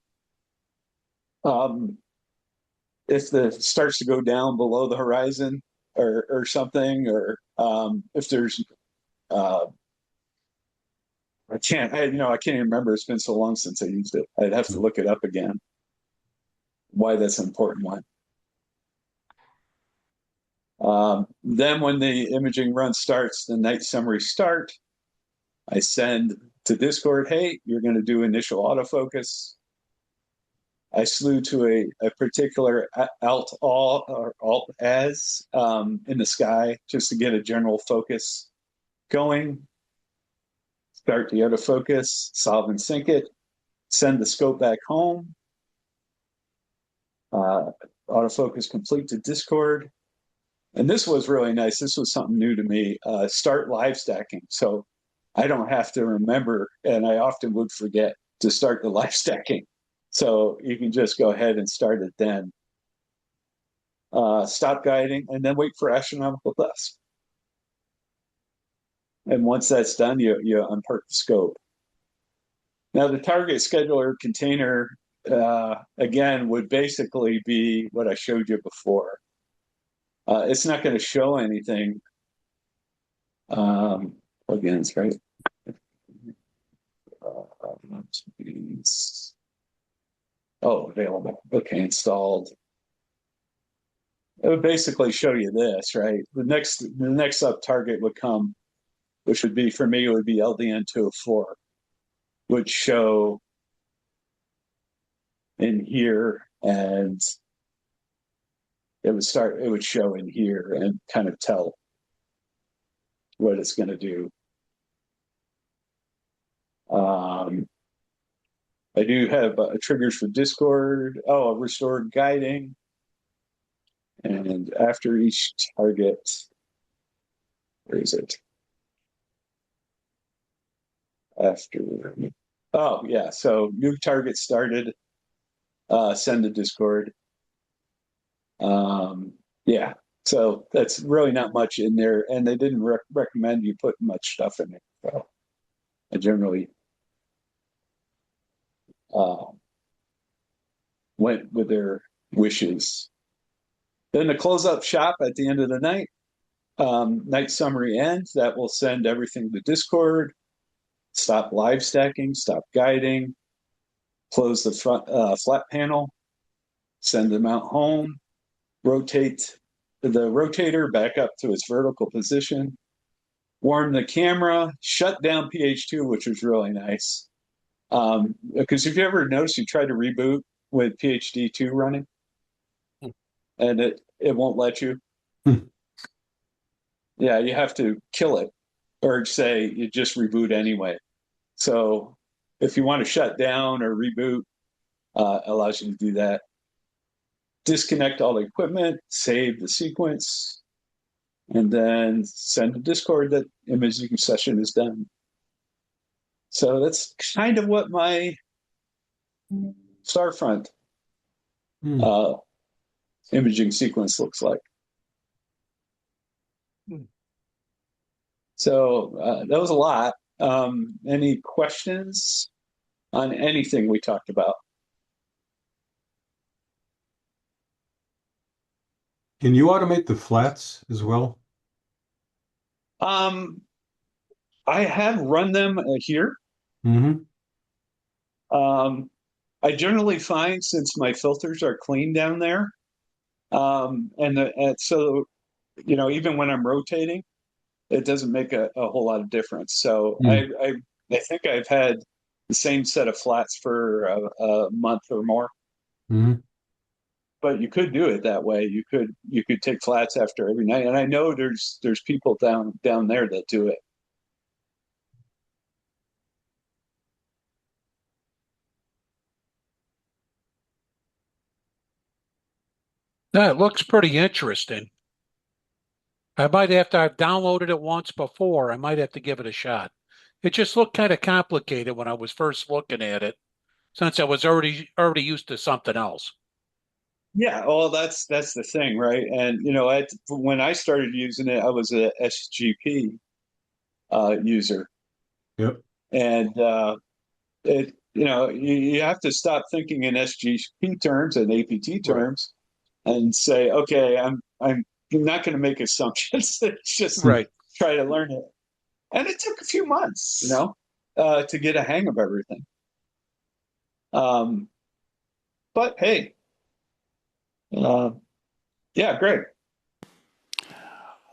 if the starts to go down below the horizon or something, or if there's, I can't even remember. It's been so long since I used it. I'd have to look it up again. Why that's an important one. Then when the imaging run starts, the night summary start, I send to Discord, hey, you're going to do initial autofocus. I slew to a particular alt all or alt as in the sky just to get a general focus going. Start the autofocus, solve and sync it, send the scope back home. Autofocus complete to Discord. And this was really nice. This was something new to me. Start live stacking. So I don't have to remember, and I often would forget to start the live stacking. So you can just go ahead and start it then. Stop guiding, and then wait for astronomical dusk. And once that's done, you unpark the scope. Now the target scheduler container, again, would basically be what I showed you before. It's not going to show anything. Plugins, right? Oh, available. Okay, installed. It would basically show you this, right? The next up target would come, which would be, for me, it would be LDN 204, would show in here, and it would show in here and kind of tell what it's going to do. I do have triggers for Discord. Oh, restored guiding. And after each target, where is it? after. Oh yeah, so new target started. Send to Discord. Um, yeah, so that's really not much in there, and they didn't recommend you put much stuff in it. So I generally uh, went with their wishes. Then the close up shop at the end of the night. Night summary ends. That will send everything to Discord. Stop live stacking. Stop guiding. Close the front flat panel. Send them out home. Rotate the rotator back up to its vertical position. Warm the camera. Shut down PH2, which was really nice. Because if you ever notice, you try to reboot with PhD2 running, and it won't let you. Yeah, you have to kill it, or say you just reboot anyway. So if you want to shut down or reboot, allows you to do that. Disconnect all the equipment, save the sequence, and then send to Discord that imaging session is done. So that's kind of what my Starfront uh, imaging sequence looks like. So that was a lot. Any questions on anything we talked about? Can you automate the flats as well? Um, I have run them here. Mm-hmm. I generally find since my filters are clean down there, and so even when I'm rotating, it doesn't make a whole lot of difference. So I think I've had the same set of flats for a month or more. Mm-hmm. But you could do it that way. You could take flats after every night, and I know there's people down there that do it. That looks pretty interesting. I might have to, I've downloaded it once before. I might have to give it a shot. It just looked kind of complicated when I was first looking at it, since I was already used to something else. Yeah, well, that's the thing, right? And when I started using it, I was a SGP user, Yep. and you have to stop thinking in SGP terms and APT Right. terms, and say, okay, I'm not going to make assumptions. It's just Right. try to learn it, and it took a few months, to get a hang of everything. But hey, uh, yeah, great.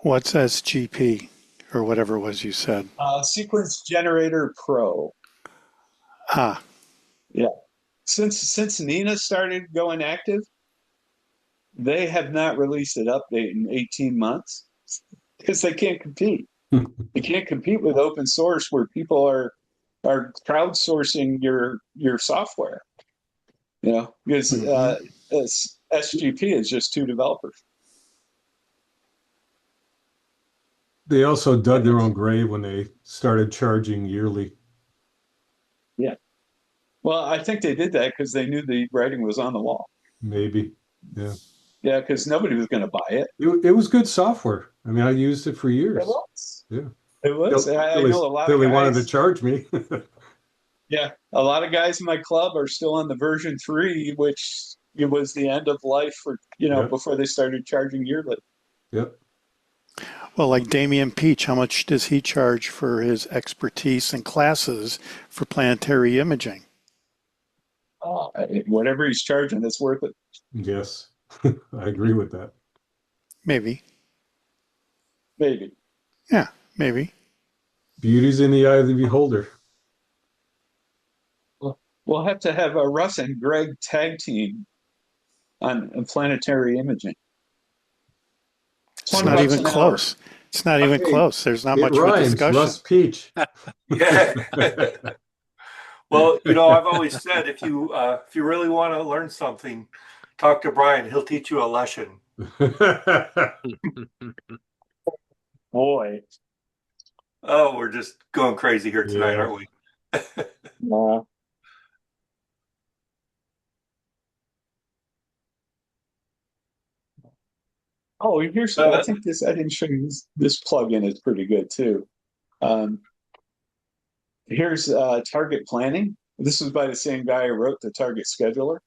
What's SGP or whatever it was you said? Sequence Generator Pro. Ah, Yeah. Since Nina started going active, they have not released an update in 18 months because they can't compete. You can't compete with open source where people are crowdsourcing your software. Because mm-hmm. SGP is just two developers. They also dug their own grave when they started charging yearly. Yeah. Well, I think they did that because they knew the writing was on the wall. Maybe. Yeah. Yeah, because nobody was going to buy it. It was good software. I mean, I used it for It years. was. Yeah. It was. I know a lot Till of they wanted to guys. charge me. Yeah, a lot of guys in my club are still on the version 3, which it was the end of life for Yep. before they started charging yearly. Yep. Well, like Damian Peach, how much does he charge for his expertise and classes for planetary imaging? Whatever he's charging, it's worth it. Yes. I agree with that. Maybe. Maybe. Yeah, maybe. Beauty's in the eye of the beholder. We'll have to have a Russ and Greg tag team on planetary imaging. It's 20 not bucks even an hour. close. It's not even Hey, close. There's not It much of a rhymes. discussion. Russ Peach. Yeah. Well, I've always said if you really want to learn something, talk to Brian. He'll teach you a lesson. Boy. Oh, we're just going crazy here tonight, Yeah. aren't we? Uh, oh, here's I Uh, think this I didn't show you this plugin is pretty good too. Um, here's target planning. This was by the same guy who wrote the target scheduler.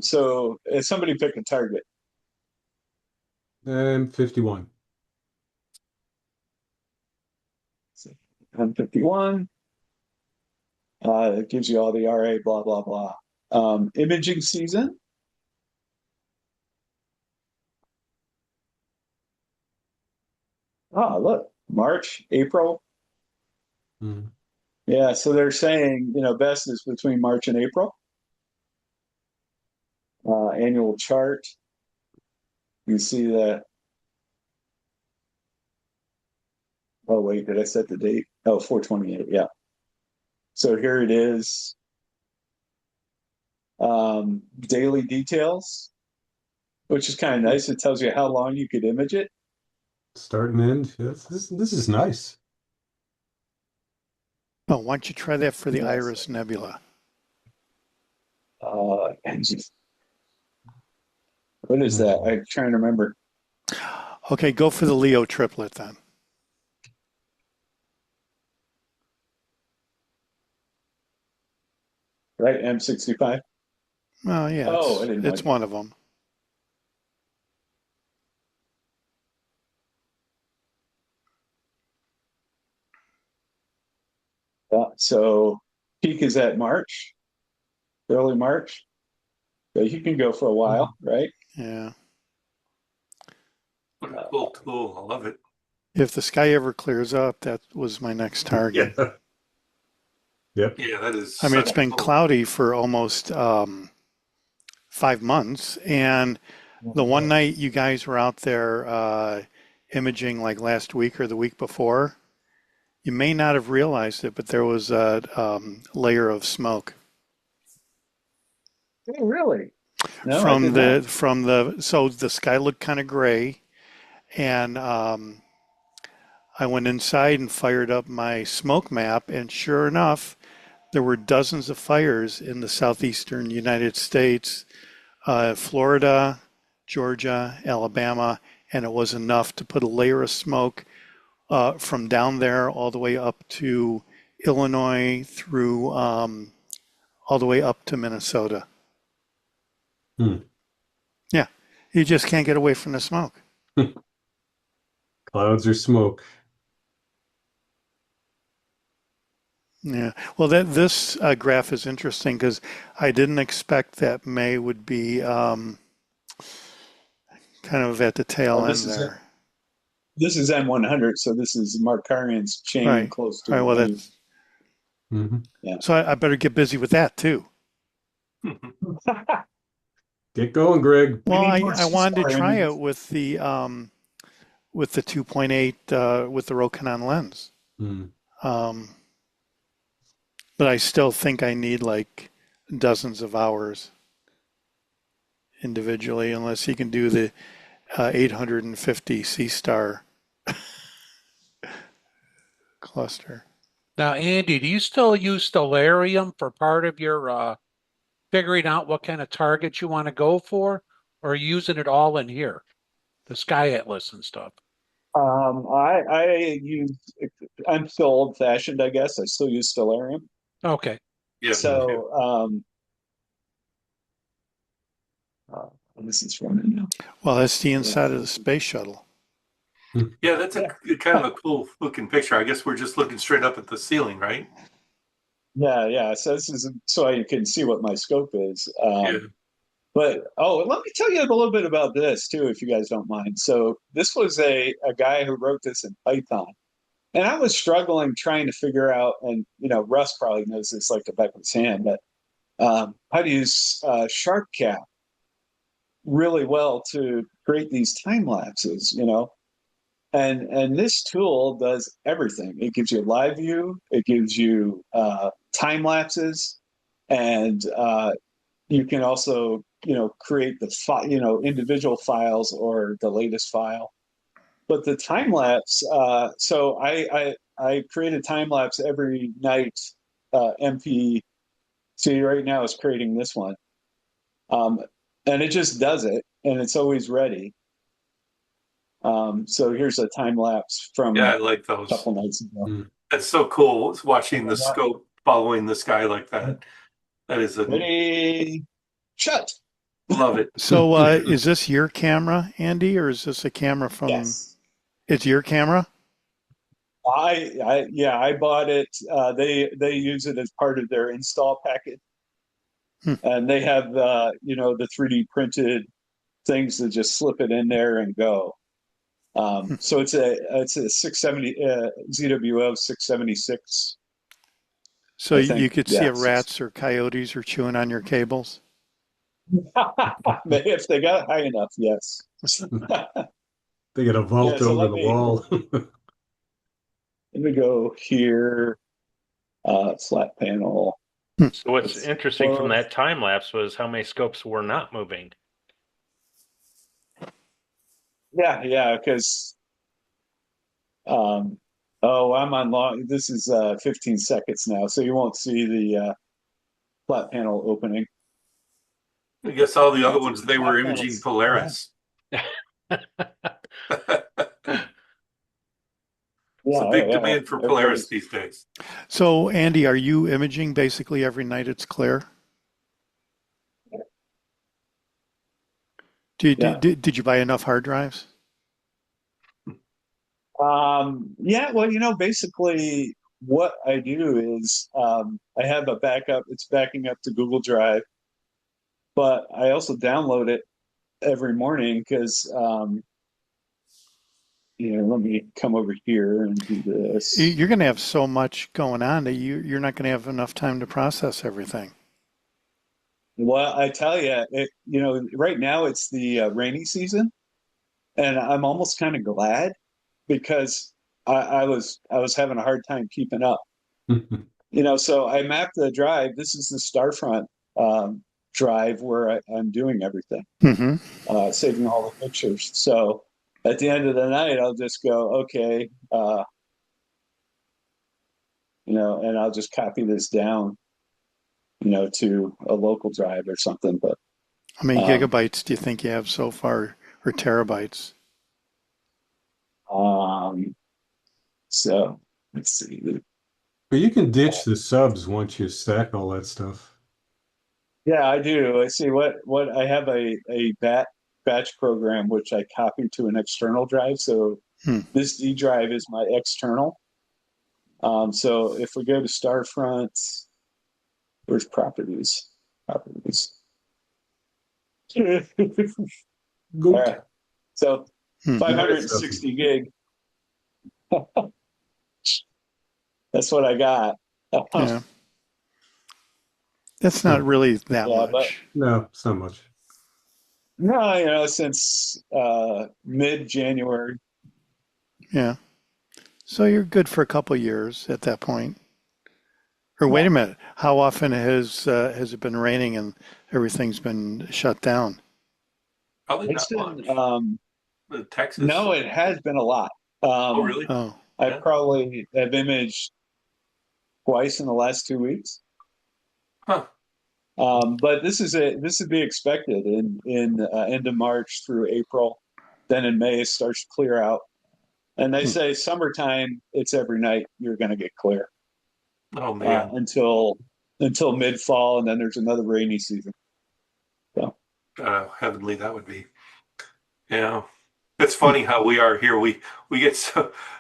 So if somebody pick a target. And 51. M51. It gives you all the RA, blah, blah, blah. Imaging season. Ah, look, March, April. Mm. Yeah, so they're saying, best is between March and April. Annual chart. You see that. Oh, wait, did I set the date? Oh, 4/28. Yeah. So here it is. Daily details, which is kind of nice. It tells you how long you could image it. Start and end. Yes, this is nice. Oh, why don't you try that for the Yes. Iris Nebula? And what is that? I'm trying to remember. Okay, go for the Leo triplet then. Right, M65. Oh, yeah, Oh, I didn't know. it's one of them. So peak is at March, early March. So you can go for a while, right? Yeah. what a cool tool. I love it. If the sky ever clears up, that was my next target. Yeah. Yep. Yeah, that is I mean, it's such been cool. cloudy for almost 5 months, and the one night you guys were out there imaging like last week or the week before, you may not have realized it, but there was a layer of smoke Oh, really? No, I from did not. so the sky looked kind of gray, and I went inside and fired up my smoke map, and sure enough, there were dozens of fires in the southeastern United States, Florida, Georgia, Alabama, and it was enough to put a layer of smoke from down there all the way up to Illinois through all the way up to Minnesota. Hmm. Yeah, you just can't get away from the smoke. Clouds or smoke. Yeah, well, this graph is interesting because I didn't expect that May would be kind of at the tail Oh, end there. this is M100, so this is Mark Karian's chain Right. close to All right. the Well, moon. that's Hmm. Yeah. so I better get busy with that too. Get going, Greg. We Well, need I, more I wanted to C-star try it images. with the 2.8 with the Rokinon lens. Hmm. Um, but I still think I need like dozens of hours individually, unless you can do the 850 C-star cluster. Now, Andy, do you still use Stellarium for part of your figuring out what kind of targets you want to go for, or are you using it all in here, the Sky Atlas and stuff? I use. I'm still old fashioned, I guess. I still use Stellarium. Okay. Yeah, me Hmm. too. So this is running now. Well, that's the inside of the space shuttle. Yeah, that's a kind of a cool looking picture. I guess we're just looking straight up at the ceiling, right? Yeah. So this is so you can see what my scope is. Yeah. But let me tell you a little bit about this too, if you guys don't mind. So this was a guy who wrote this in Python, and I was struggling trying to figure out, and Russ probably knows this like the back of his hand, but how to use SharpCap really well to create these time lapses. And this tool does everything. It gives you live view, it gives you time lapses, and you can also create the individual files or the latest file. But the time lapse, so I create a time lapse every night. MP. See, right now it's creating this one, um, and it just does it, and it's always ready. So here's a time lapse Yeah, from I like a those. couple nights ago. Mm. That's so cool. Watching the And that- scope following the sky like that. That is a Ready, shut. love it. So, is this your camera, Andy, or is this a camera from? Yes. It's your camera. Yeah, I bought it. They use it as part of their install package, Hmm. and they have the 3D printed things that just slip it in there and go. Hmm. So it's a 670 ZWO 676. So I think. you could see Yeah. if rats or coyotes are chewing on your cables. If they got high enough, yes. They get a Yeah, vault so over let the me wall. go here. Flat panel. Hmm. So what's Let's interesting from close. that time lapse was how many scopes were not moving. Yeah, because oh, I'm on long. This is 15 seconds now, so you won't see the flat panel opening. I guess all the other That's ones, they were flat imaging panels. Polaris. It's a big Yeah. demand for Polaris Everybody's. these days. So, Andy, are you imaging basically every night it's clear? Yeah. Did you buy enough hard drives? Yeah. Well, basically what I do is I have a backup. It's backing up to Google Drive, but I also download it every morning because let me come over here and do this. You're going to have so much going on that you're not going to have enough time to process everything. Well, I tell you, right now it's the rainy season, and I'm almost kind of glad because I was having a hard time keeping up. So I mapped the drive. This is the Starfront drive where I'm doing everything, Hmm. saving all the pictures. So at the end of the night, I'll just go, okay, and I'll just copy this down, to a local drive or something. But How many um, gigabytes do you think you have so far, or terabytes? um, so let's see. But you can ditch the subs once you stack all that stuff. Yeah, I do. I see what I have a batch program which I copy to an external drive. So Hmm. this D drive is my external. So if we go to Starfront, where's properties? Properties. All Goat. right. So Hmm. Nice stuff. 560 gig. That's what I got. Yeah, that's not really that Yeah, but much. No, it's not much. no, since mid-January. Yeah, so you're good for a couple years at that point. Or wait Yeah. a minute, how often has it been raining and everything's been shut down? Probably It's not been much. Texas. no, it has been a lot. Oh, really? Oh, I Yeah. probably have imaged twice in the last 2 weeks. Huh. But this would be expected in end of March through April. Then in May it starts to clear out, and they hmm. say summertime it's every night you're going to get clear Oh, man. until mid fall, and then there's another rainy season. So Heavenly that would be. Yeah. It's funny how we are here. We get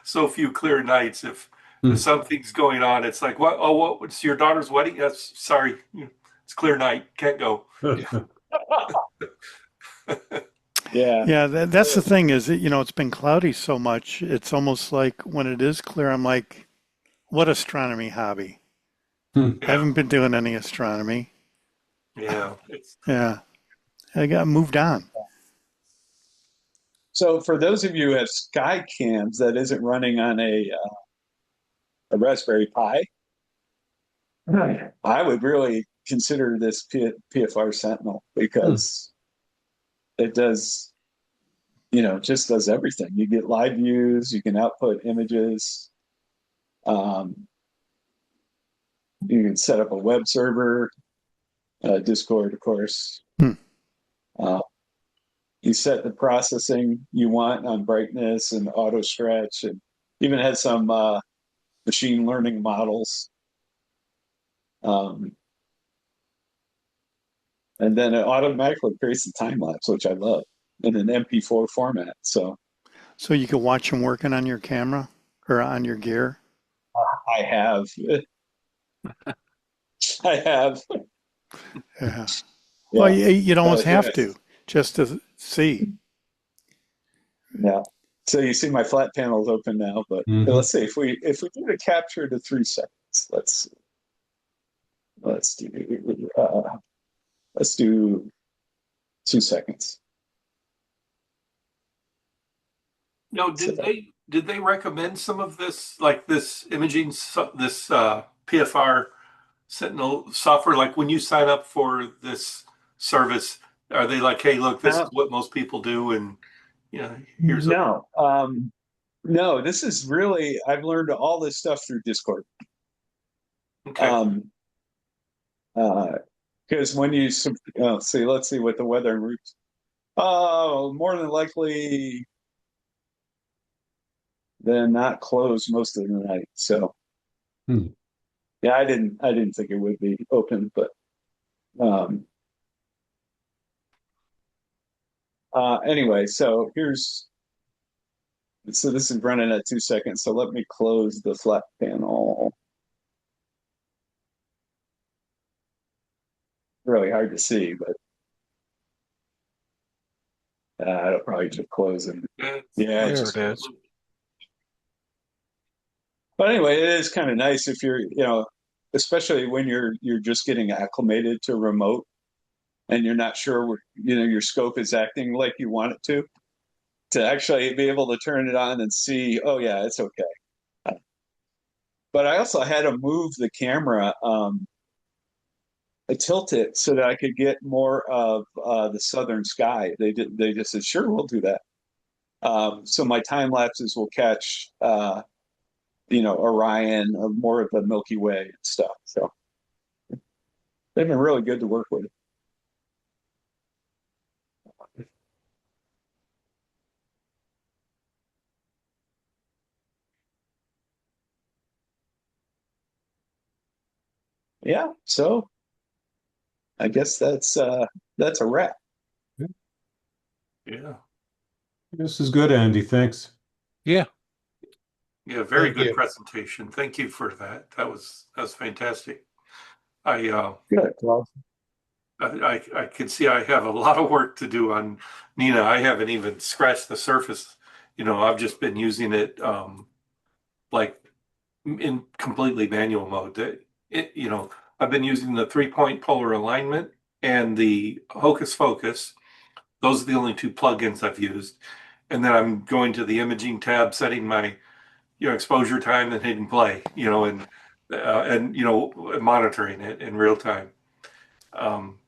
so few clear nights. If Hmm. something's going on, it's like, what? Oh, what? It's your daughter's wedding? Yes. Sorry. It's clear night. Can't go. yeah, Yeah, that's the thing is that, it's been cloudy so much. It's almost like when it is clear, I'm like, what astronomy hobby? I Yeah. haven't been doing any astronomy. Yeah. It's Yeah, I got moved on. so for those of you who have sky cams that isn't running on a Raspberry Pi, I would really consider this PFR Sentinel Hmm. because it does, just does everything. You get live views, you can output images. You can set up a web server, Discord, of course. Hmm. Uh, you set the processing you want on brightness and auto stretch, and even has some machine learning models. Um, and then it automatically creates the time lapse, which I love, in an MP4 format. So So you can watch them working on your camera or on your gear. I have, I have, Yeah. Well, yeah, you'd almost have to yes, just to see. yeah. So you see my flat panel's open now, but Hmm. let's see if we do the capture to 3 seconds. Let's do let's do 2 seconds. No, So, did they recommend some of this, like this imaging, this PFR Sentinel software? Like when you sign up for this service, are they like, hey, look, this is uh, what most people do, and here's a no, no. This is really I've learned all this stuff through Discord. okay. Um, because when you see, let's see what the weather and routes. Oh, more than likely, they're not closed most of the night. So Hmm. yeah, I didn't think it would be open, but um, anyway, so this is running at 2 seconds. So let me close the flat panel. Really hard to see, but it'll probably just close and Yeah, yeah, There it just. is. But anyway, it is kind of nice if especially when you're just getting acclimated to remote and you're not sure your scope is acting like you want it to actually be able to turn it on and see, oh yeah, it's okay. But I also had to move the camera, I tilt it so that I could get more of the southern sky. They just said, sure, we'll do that. So my time lapses will catch, Orion, more of the Milky Way and stuff. So they've been really good to work with. Yeah. So I guess that's a wrap. yeah, This is good, Andy. Thanks. Yeah. yeah. Very Thank good you. presentation. Thank you for that. That was fantastic. I uh, Good. Well, I can see I have a lot of work to do on Nina. I haven't even scratched the surface. I've just been using it like in completely manual mode. I've been using the 3-point polar alignment and the Hocus Focus. Those are the only two plugins I've used. And then I'm going to the imaging tab, setting my exposure time and hidden play, and monitoring it in real time. Um,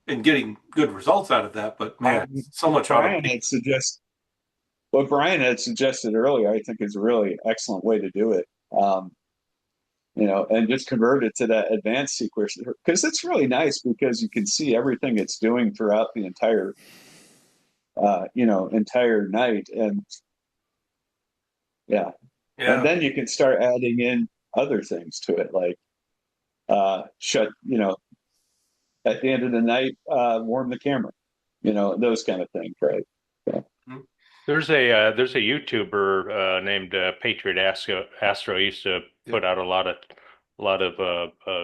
and getting good results out of that. But man, so much Brian automation. had suggested what Brian had suggested earlier. I think is a really excellent way to do it. And just convert it to that advanced sequencer because it's really nice because you can see everything it's doing throughout the entire night, and yeah, and Yeah, then you can start adding in other things to it, like shut, at the end of the night, warm the camera, those kind of things, right? Yeah. mhm. There's a YouTuber named Patriot Astro. He used to Yeah. put out a lot of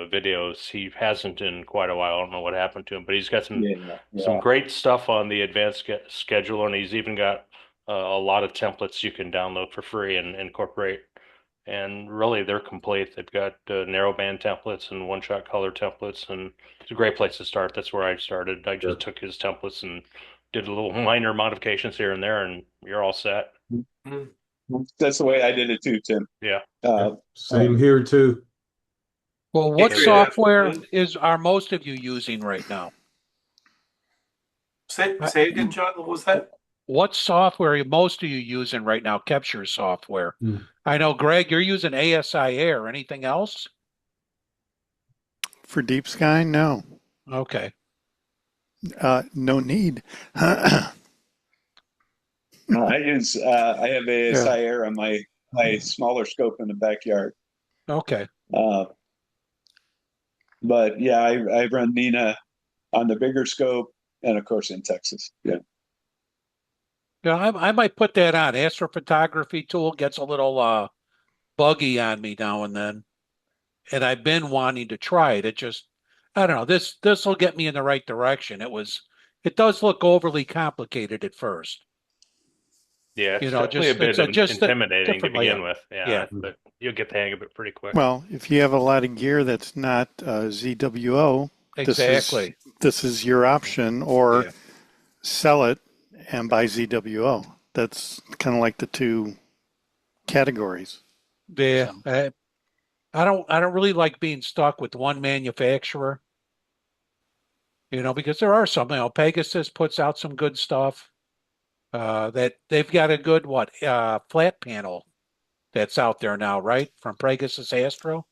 videos. He hasn't in quite a while. I don't know what happened to him, but he's got Yeah, some yeah. great stuff on the advanced schedule, and he's even got a lot of templates you can download for free and incorporate. And really, they're complete. They've got narrowband templates and one-shot color templates, and it's a great place to start. That's where I started. I just Sure. took his templates and did a little minor modifications here and there, and you're all set. Mhm. That's the way I did it too, Tim. Yeah. Yeah. Uh, Same um, here too. Well, what And Patriot software Astro. are most of you using right now? Say I, say again, John. What was that? what software are most of you using right now? Capture software. Hmm. I know, Greg, you're using ASI Air. Anything else? For deep sky, no. Okay. No need. I have Yeah. ASI Air on my smaller scope in the backyard. Okay. Uh, but yeah, I run Nina on the bigger scope, and of course in Texas. Yeah. Yeah, I might put that on. Astrophotography tool gets a little buggy on me now and then, and I've been wanting to try it. It just, I don't know. This will get me in the right direction. It does look overly complicated at first. Yeah, You it's know, definitely a just bit it's just a intimidating to different begin layout. with. Yeah, Yeah, but you'll get the hang of it pretty quick. Well, if you have a lot of gear that's not ZWO, this is exactly. this is your option, or Yeah, sell it and buy ZWO. That's kind of like the two categories. yeah. So, I don't really like being stuck with one manufacturer. You know, because there are some. You know, Pegasus puts out some good stuff. That they've got a good flat panel that's out there now, right? From Pegasus Astro.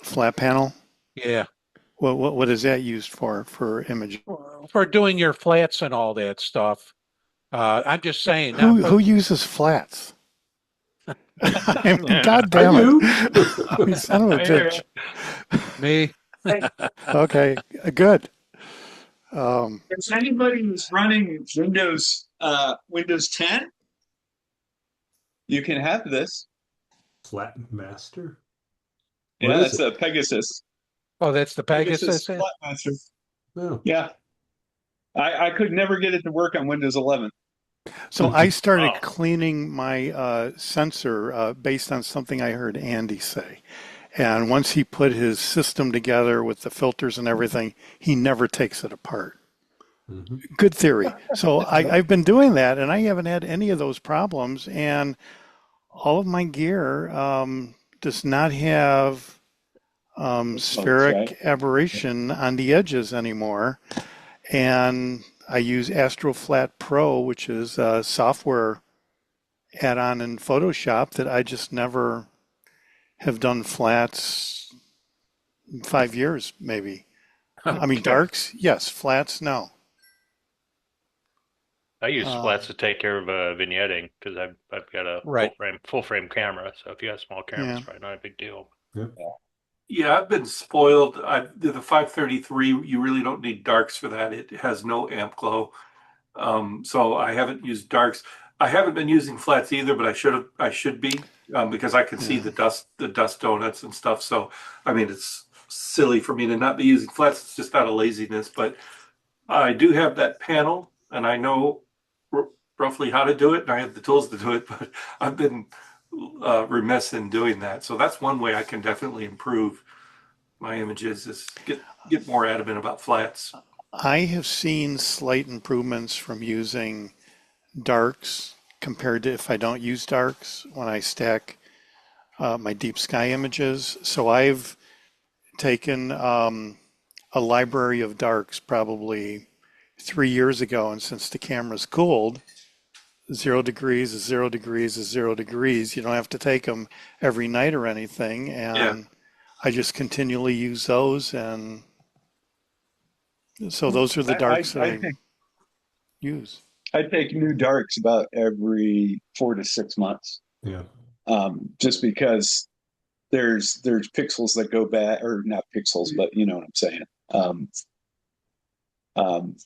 flat panel. Yeah, What is that used for image? for doing your flats and all that stuff. I'm just saying, not Who for uses flats? I mean, Yeah. God I damn it! do. You son of a I hear bitch. me. Okay, good. If anybody who's running Windows 10, you can have this. Flatten Master. What Yeah, is it's it? a Pegasus. Oh, that's the Pegasus Pegasus. Flatmaster. Oh. Yeah. I could never get it to work on Windows 11. So I started Oh, cleaning my sensor based on something I heard Andy say. And once he put his system together with the filters and everything, he never takes it apart. Mhm. Good theory. So I've been doing that, and I haven't had any of those problems. And all of my gear does not have Smokes, right? spheric aberration on the edges anymore. And I use AstroFlat Pro, which is a software add-on in Photoshop that I just never have done flats in 5 years, maybe. I mean, Okay. darks, yes. Flats, no. I use flats Um, to take care of vignetting because I've got a Right. full frame camera. So if you got a small camera, yeah. it's probably not a big deal. Yep. Yeah, I've been spoiled. The 533, you really don't need darks for that. It has no amp glow. So I haven't used darks. I haven't been using flats either, but I should be, because I can see Yeah. the dust donuts and stuff. So, I mean, it's silly for me to not be using flats. It's just out of laziness, but I do have that panel and I know r roughly how to do it and I have the tools to do it, but I've been remiss in doing that. So that's one way I can definitely improve my images is get more adamant about flats. I have seen slight improvements from using darks compared to if I don't use darks when I stack my deep sky images. So I've taken a library of darks probably 3 years ago, and since the camera's cooled, 0 degrees is 0 degrees is 0 degrees. You don't have to take them every night or anything, Yeah. and I just continually use those, and so those are the darks that I I think use. I take new darks about every 4 to 6 months, Yeah. just because there's pixels that go bad, or not pixels, but you know what I'm saying. Um, um,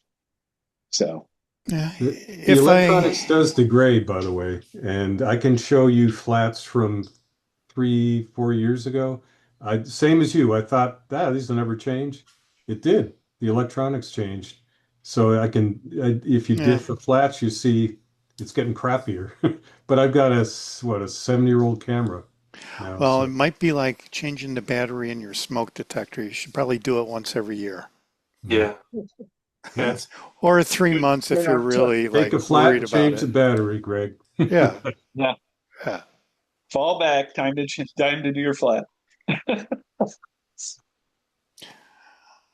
so Yeah, The if I electronics does degrade, by the way, and I can show you flats from 3, 4 years ago. Same as you. I thought, these will never change. It did. The electronics changed. So if you yeah, diff the flats, you see it's getting crappier. But I've got a 7-year-old camera now. well, it So might be like changing the battery in your smoke detector. You should probably do it once every year, yeah. Yeah. That's or 3 months if you're really Take like a flat worried and about change the it. battery, Greg. Yeah, yeah, yeah. fall back. Time to do your flat.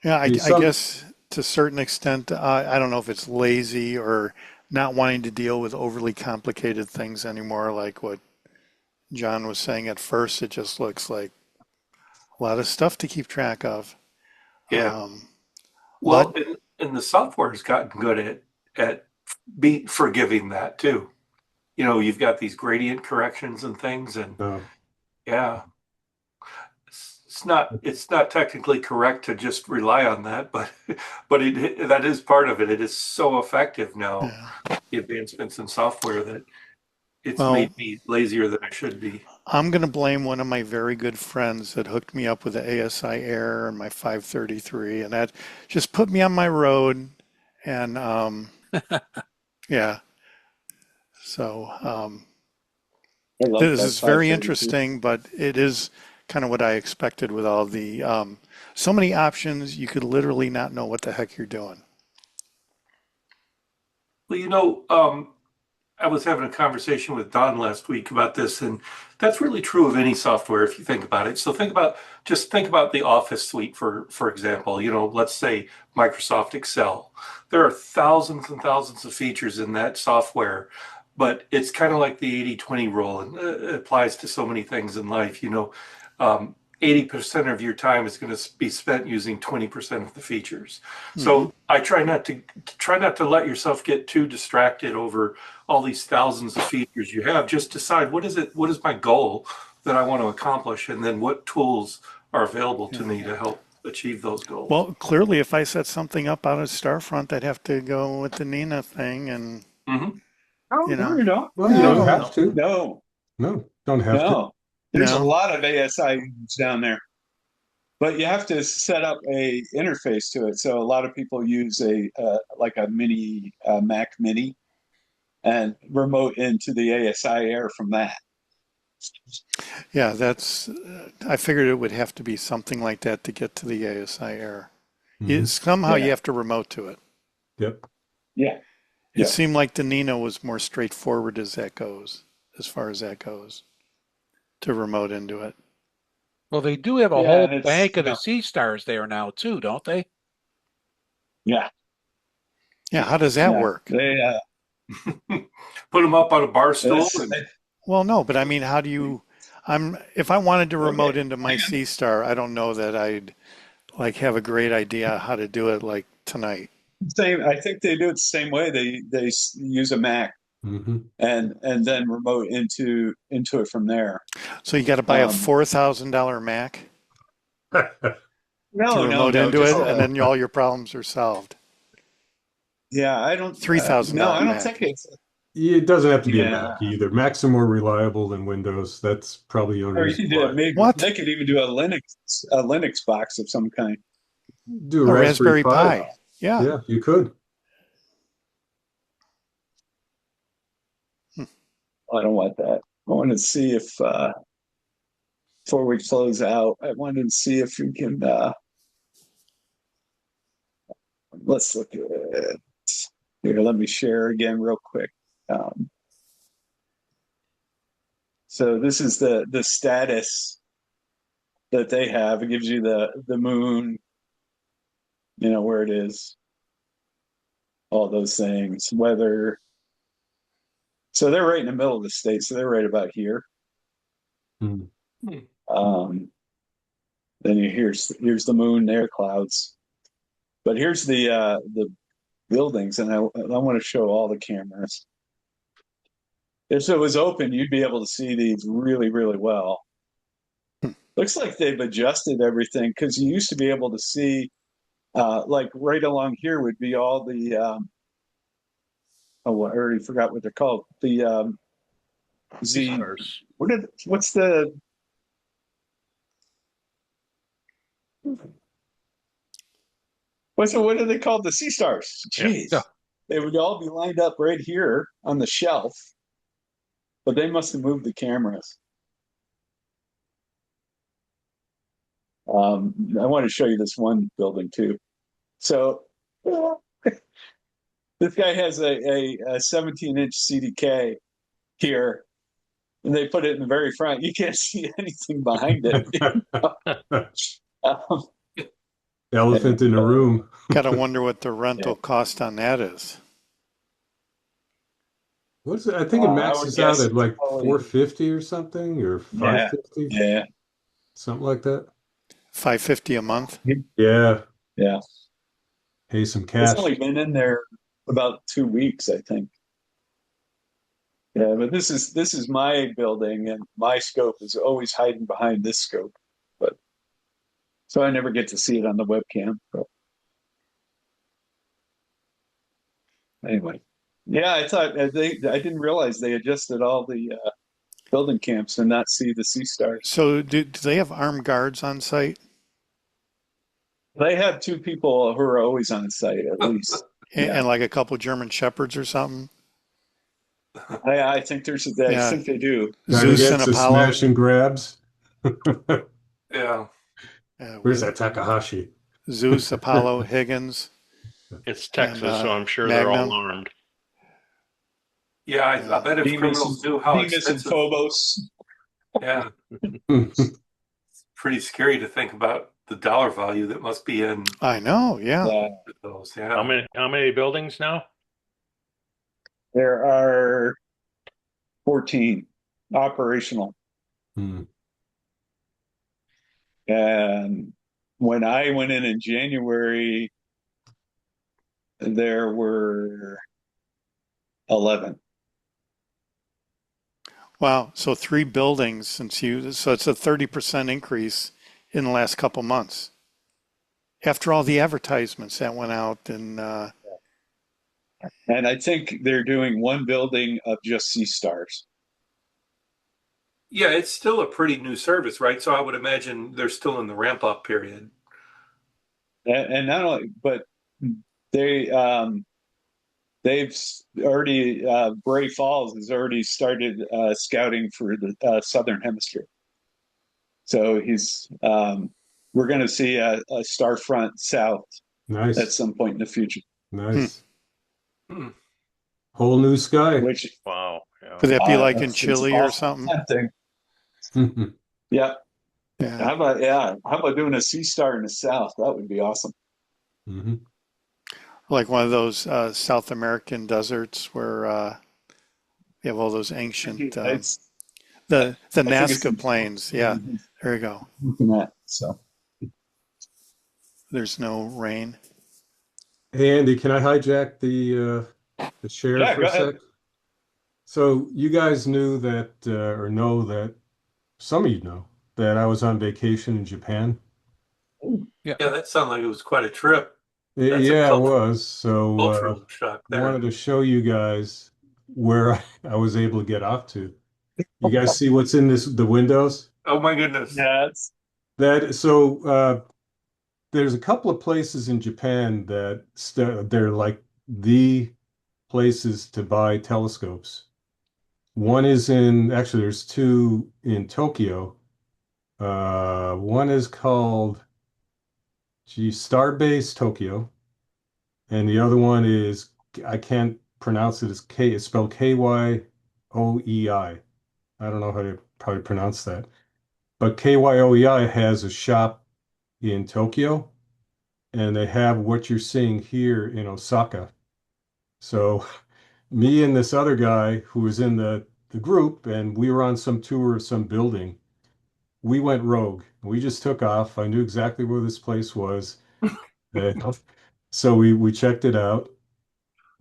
Yeah, See, I some guess to a certain extent, I don't know if it's lazy or not wanting to deal with overly complicated things anymore, like what John was saying at first. It just looks like a lot of stuff to keep track of. Yeah. Um, Well, but and the software has gotten good at be forgiving that too. You've got these gradient corrections and things, and Oh, yeah, it's not technically correct to just rely on that, but that is part of it. It is so effective now, yeah. the advancements in software, that it's Well, made me lazier than I should be. I'm going to blame one of my very good friends that hooked me up with the ASI Air and my 533, and that just put me on my road. And yeah, so I love this that is very 532. interesting, but it is kind of what I expected with all the so many options. You could literally not know what the heck you're doing. Well, I was having a conversation with Don last week about this, and that's really true of any software if you think about it. So think about the Office suite for example. Let's say Microsoft Excel. There are thousands and thousands of features in that software, but it's kind of like the 80/20 rule, and it applies to so many things in life. 80% of your time is going to be spent using 20% of the features. Hmm. So I try not to let yourself get too distracted over all these thousands of features you have. Just decide what is my goal that I want to accomplish, and then what tools are available to Yeah. me to help achieve those goals. Well, clearly, if I set something up out of Starfront, I'd have to go with the Nina thing, and Hmm. Oh, you no, know, you don't. well, you don't no, have No. to. No, No, don't have to. no. There's a no. lot of ASI units down there, but you have to set up a interface to it. So a lot of people use a like a mini Mac Mini and remote into the ASI Air from that. Yeah, that's. I figured it would have to be something like that to get to the ASI Air. Hmm. Somehow you Yeah, have to remote to it. Yep. yeah, It yeah. seemed like the Nina was more straightforward as far as that goes, to remote into it. Well, they do have a Yeah, whole and it's bank of the sea stars there now too, don't they? yeah, Yeah, how does that yeah. work? They Put them up on a bar stool that's and Well, no, but I mean, how do you? If I wanted to remote okay. into my Sea Star, I don't know that I'd like have a great idea how to do it like tonight. Same. I think they do it the same way. They use a Mac Hmm. and then remote into it from there. So you got to buy a Um, $4,000 Mac to no, no, remote no. into Just it, and then all your problems are solved. yeah. I don't. Three thousand No, dollar I don't think Mac. it's. It doesn't have to be a Yeah. Mac either. Macs are more reliable than Windows. That's probably the only Or you reason could do it. why. Maybe What? they could even do a Linux box of some kind. Do a A Raspberry Raspberry Pi. Pi. Yeah. Yeah, you could. Hmm. I don't want that. I want to see if before we close out, I wanted to see if we can. Let's look at it here. Let me share again real quick. Um, so this is the status that they have. It gives you the moon, where it is, all those things, weather. So they're right in the middle of the state. So they're right about here. Hmm. Um, then here's the moon, there clouds. But here's the buildings, and I want to show all the cameras. If it was open, you'd be able to see these really, really well. Looks like they've adjusted everything because you used to be able to see, like right along here would be all the, oh, I already forgot what they're called. The Sea Z, stars. what's the, what are they called? The sea stars. Yeah. Yeah. Jeez. They would all be lined up right here on the shelf, but they must have moved the cameras. I want to show you this one building too. So this guy has a 17-inch CDK here, and they put it in the very front. You can't see anything behind it. um, Elephant in a room. Got to wonder what the yeah. rental cost on that is. What's it? I think it I would maxes out guess at it's like probably 450 or something, or yeah, 550, yeah, something like that. 550 a month. Yeah, yeah. pay some It's cash. only been in there about 2 weeks, I think. Yeah, but this is my building, and my scope is always hiding behind this scope. But so I never get to see it on the webcam. But anyway, yeah, I didn't realize they adjusted all the building camps and not see the sea stars. So do they have armed guards on site? They have two people who are always on site, at least. Yeah, And like a couple German shepherds or something? I think I Yeah. think they do. Zeus and Targets, a Apollo. smash and grabs. Yeah, Where's With that Takahashi? Zeus, Apollo, Higgins, It's and Texas, so I'm sure they're all Magnum. armed. yeah. I bet if criminals knew how Demas and expensive, Phobos. yeah, pretty scary to think about the dollar value that must be in I know, yeah. Yeah, those. How Yeah. many buildings now? there are 14 operational. Hmm. And when I went in January, there were 11. Wow. So 3 buildings so it's a 30% increase in the last couple months. After all the advertisements that went out and And I think they're doing one building of just sea stars. Yeah, it's still a pretty new service, right? So I would imagine they're still in the ramp up period. And not only, but they they've already Bray Falls has already started scouting for the southern hemisphere. So we're going to see a star front south at Nice, some point in the future. hmm, nice. Hmm. Whole new sky. Which Wow. Yeah. could that be like in it's Chile or awful something? tempting. Hmm. Yeah. Yeah. How about doing a sea star in the south? That would be awesome. Like one of those South American deserts where you have all those ancient It's the I think it's Nazca plains. Yeah, there you go. looking at so. There's no rain. Hey Andy, can I hijack the share Yeah, for go a ahead. sec? So you guys knew that, or know that, some of you know that I was on vacation in Japan. Yeah. Yeah, that sounded like it was quite a trip. That's a Yeah, it was. So cultural shock wanted there. to show you guys where I was able to get off to. You guys see what's in the windows? Oh my goodness. Yeah, it's There's a couple of places in Japan that they're like the places to buy telescopes. One is actually, there's two in Tokyo. One is called, Starbase Tokyo, and the other one is, I can't pronounce it. It's spelled Kyoei. I don't know how to probably pronounce that, but Kyoei has a shop in Tokyo, and they have what you're seeing here in Osaka. So me and this other guy who was in the group, and we were on some tour of some building. We went rogue. We just took off. I knew exactly where this place was. Uh, so we checked it out.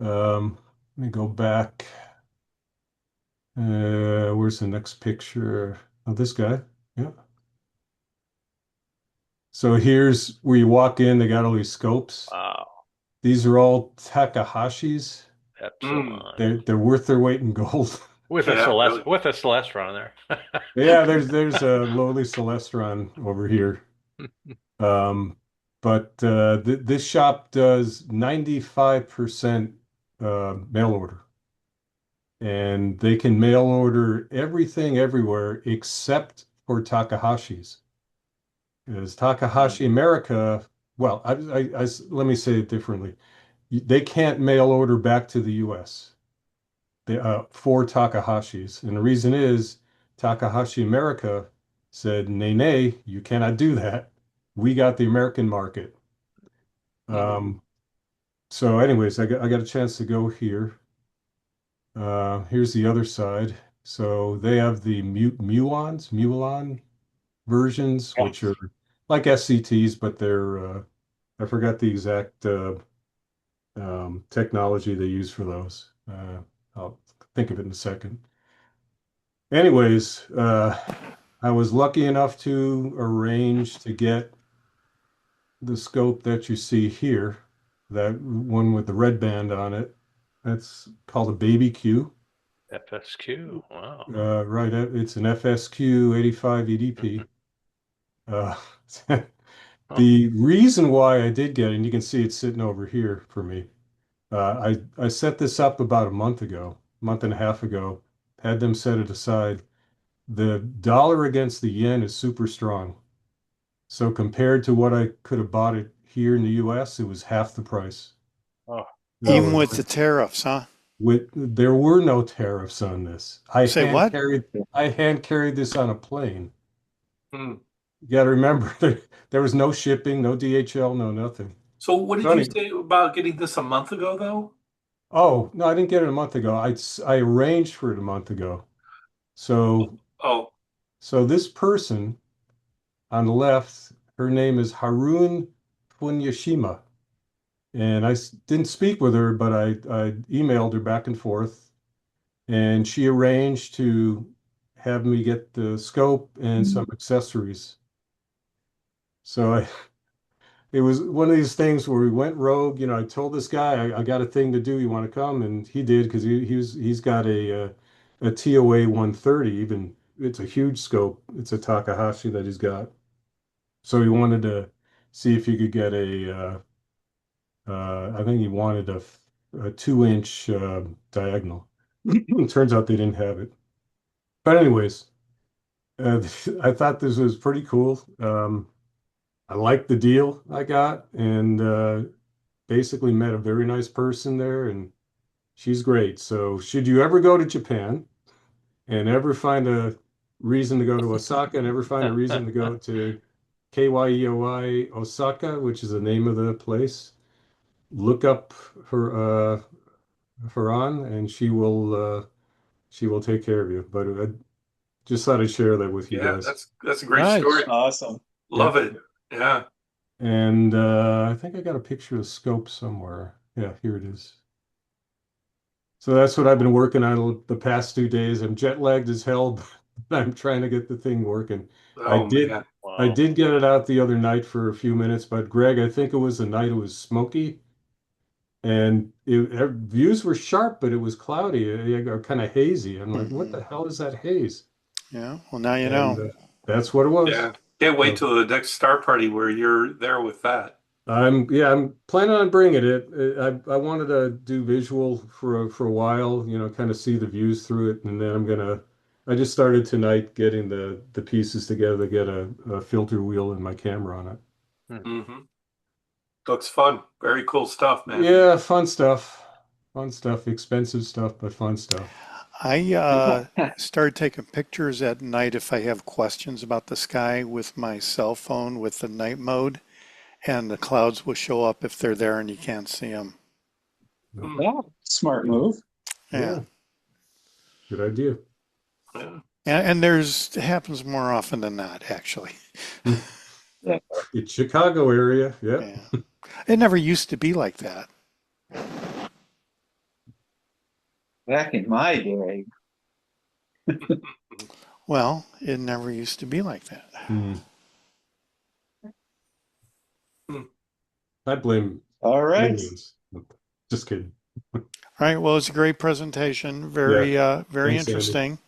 Let me go back. Where's the next picture of this guy? Yeah. So here's where you walk in. They got all these scopes. Wow. These are all Takahashis. Mm. Excellent. They're worth their weight in gold. Yeah, really. With a Celestron there. Yeah, there's a lowly Celestron over here. Um, but th this shop does 95% mail order. And they can mail order everything everywhere except for Takahashi's. Because Takahashi America, well, let me say it differently. They can't mail order back to the US for Takahashi's. And the reason is Takahashi America said, nay, nay, you cannot do that. We got the American market. Mhm. So anyways, I got a chance to go here. Here's the other side. So they have the Muon versions, which are like SCTs, but they're I forgot the exact technology they use for those. I'll think of it in a second. Anyways, I was lucky enough to arrange to get the scope that you see here, that one with the red band on it. That's called a baby Q. FSQ. Wow. Right, it's an FSQ 85 EDP. Uh, Huh. the reason why I did get it, and you can see it's sitting over here for me. I set this up about a month ago, month and a half ago, had them set it aside. The dollar against the yen is super strong. So compared to what I could have bought it here in the US, it was half the price. Oh, Even So with the tariffs, huh? there were no tariffs on this. Say what? I hand carried this on a plane. Hmm. You got to remember there was no shipping, no DHL, no nothing. So what So did you anyway, say about getting this a month ago, though? oh, no, I didn't get it a month ago. I arranged for it a month ago. So Oh, this person on the left, her name is Harun Funyashima. And didn't speak with her, but I emailed her back and forth, and she arranged to have me get the scope and some accessories. So it was one of these things where we went rogue. I told this guy I got a thing to do. You want to come? And he did because he's got a TOA 130. Even it's a huge scope. It's a Takahashi that he's got. So he wanted to see if he could get I think he wanted a 2-inch diagonal. It turns out they didn't have it. But anyways, I thought this was pretty cool. I liked the deal I got, and basically met a very nice person there, and she's great. So should you ever go to Japan and ever find a reason to go to Osaka and ever find a reason to go to KYEOI Osaka, which is the name of the place, look up her Haran, and she will take care of you. But I just thought I'd share that with you yeah, guys. that's a great Nice. story. Awesome. Love Yeah. it. Yeah. And I think I got a picture of the scope somewhere. Yeah, here it is. So that's what I've been working on the past 2 days. I'm jet lagged as hell, but I'm trying to get the thing working. I Oh did man. I wow. did get it out the other night for a few minutes, but Greg, I think it was the night it was smoky and views were sharp, but it was cloudy, or kind of hazy. I'm like, what Hmm. the hell is that haze? Yeah. Well, now you And know. that's what it was. Yeah. Can't wait So till the next star party where you're there with that. I'm planning on bringing it. I wanted to do visual for a while, kind of see the views through it, and then I just started tonight getting the pieces together to get a filter wheel and my camera on it. Hmm. Hmm. Looks fun. Very cool stuff, man. Yeah, fun stuff, expensive stuff, but fun stuff. I start taking pictures at night if I have questions about the sky with my cell phone with the night mode, and the clouds will show up if they're there and you can't see them. Mm, Yeah, smart move. Yeah. Yeah, good idea. yeah. And it happens more often than not, actually. Yeah. It's Chicago area. Yep. Yeah. It never used to be like that. Back in my day, Well, it never used to be like that. Hmm. Mm. I blame all right. aliens. Just kidding. All right. Well, it's a great presentation. Yeah. Very Thanks, Andy. interesting.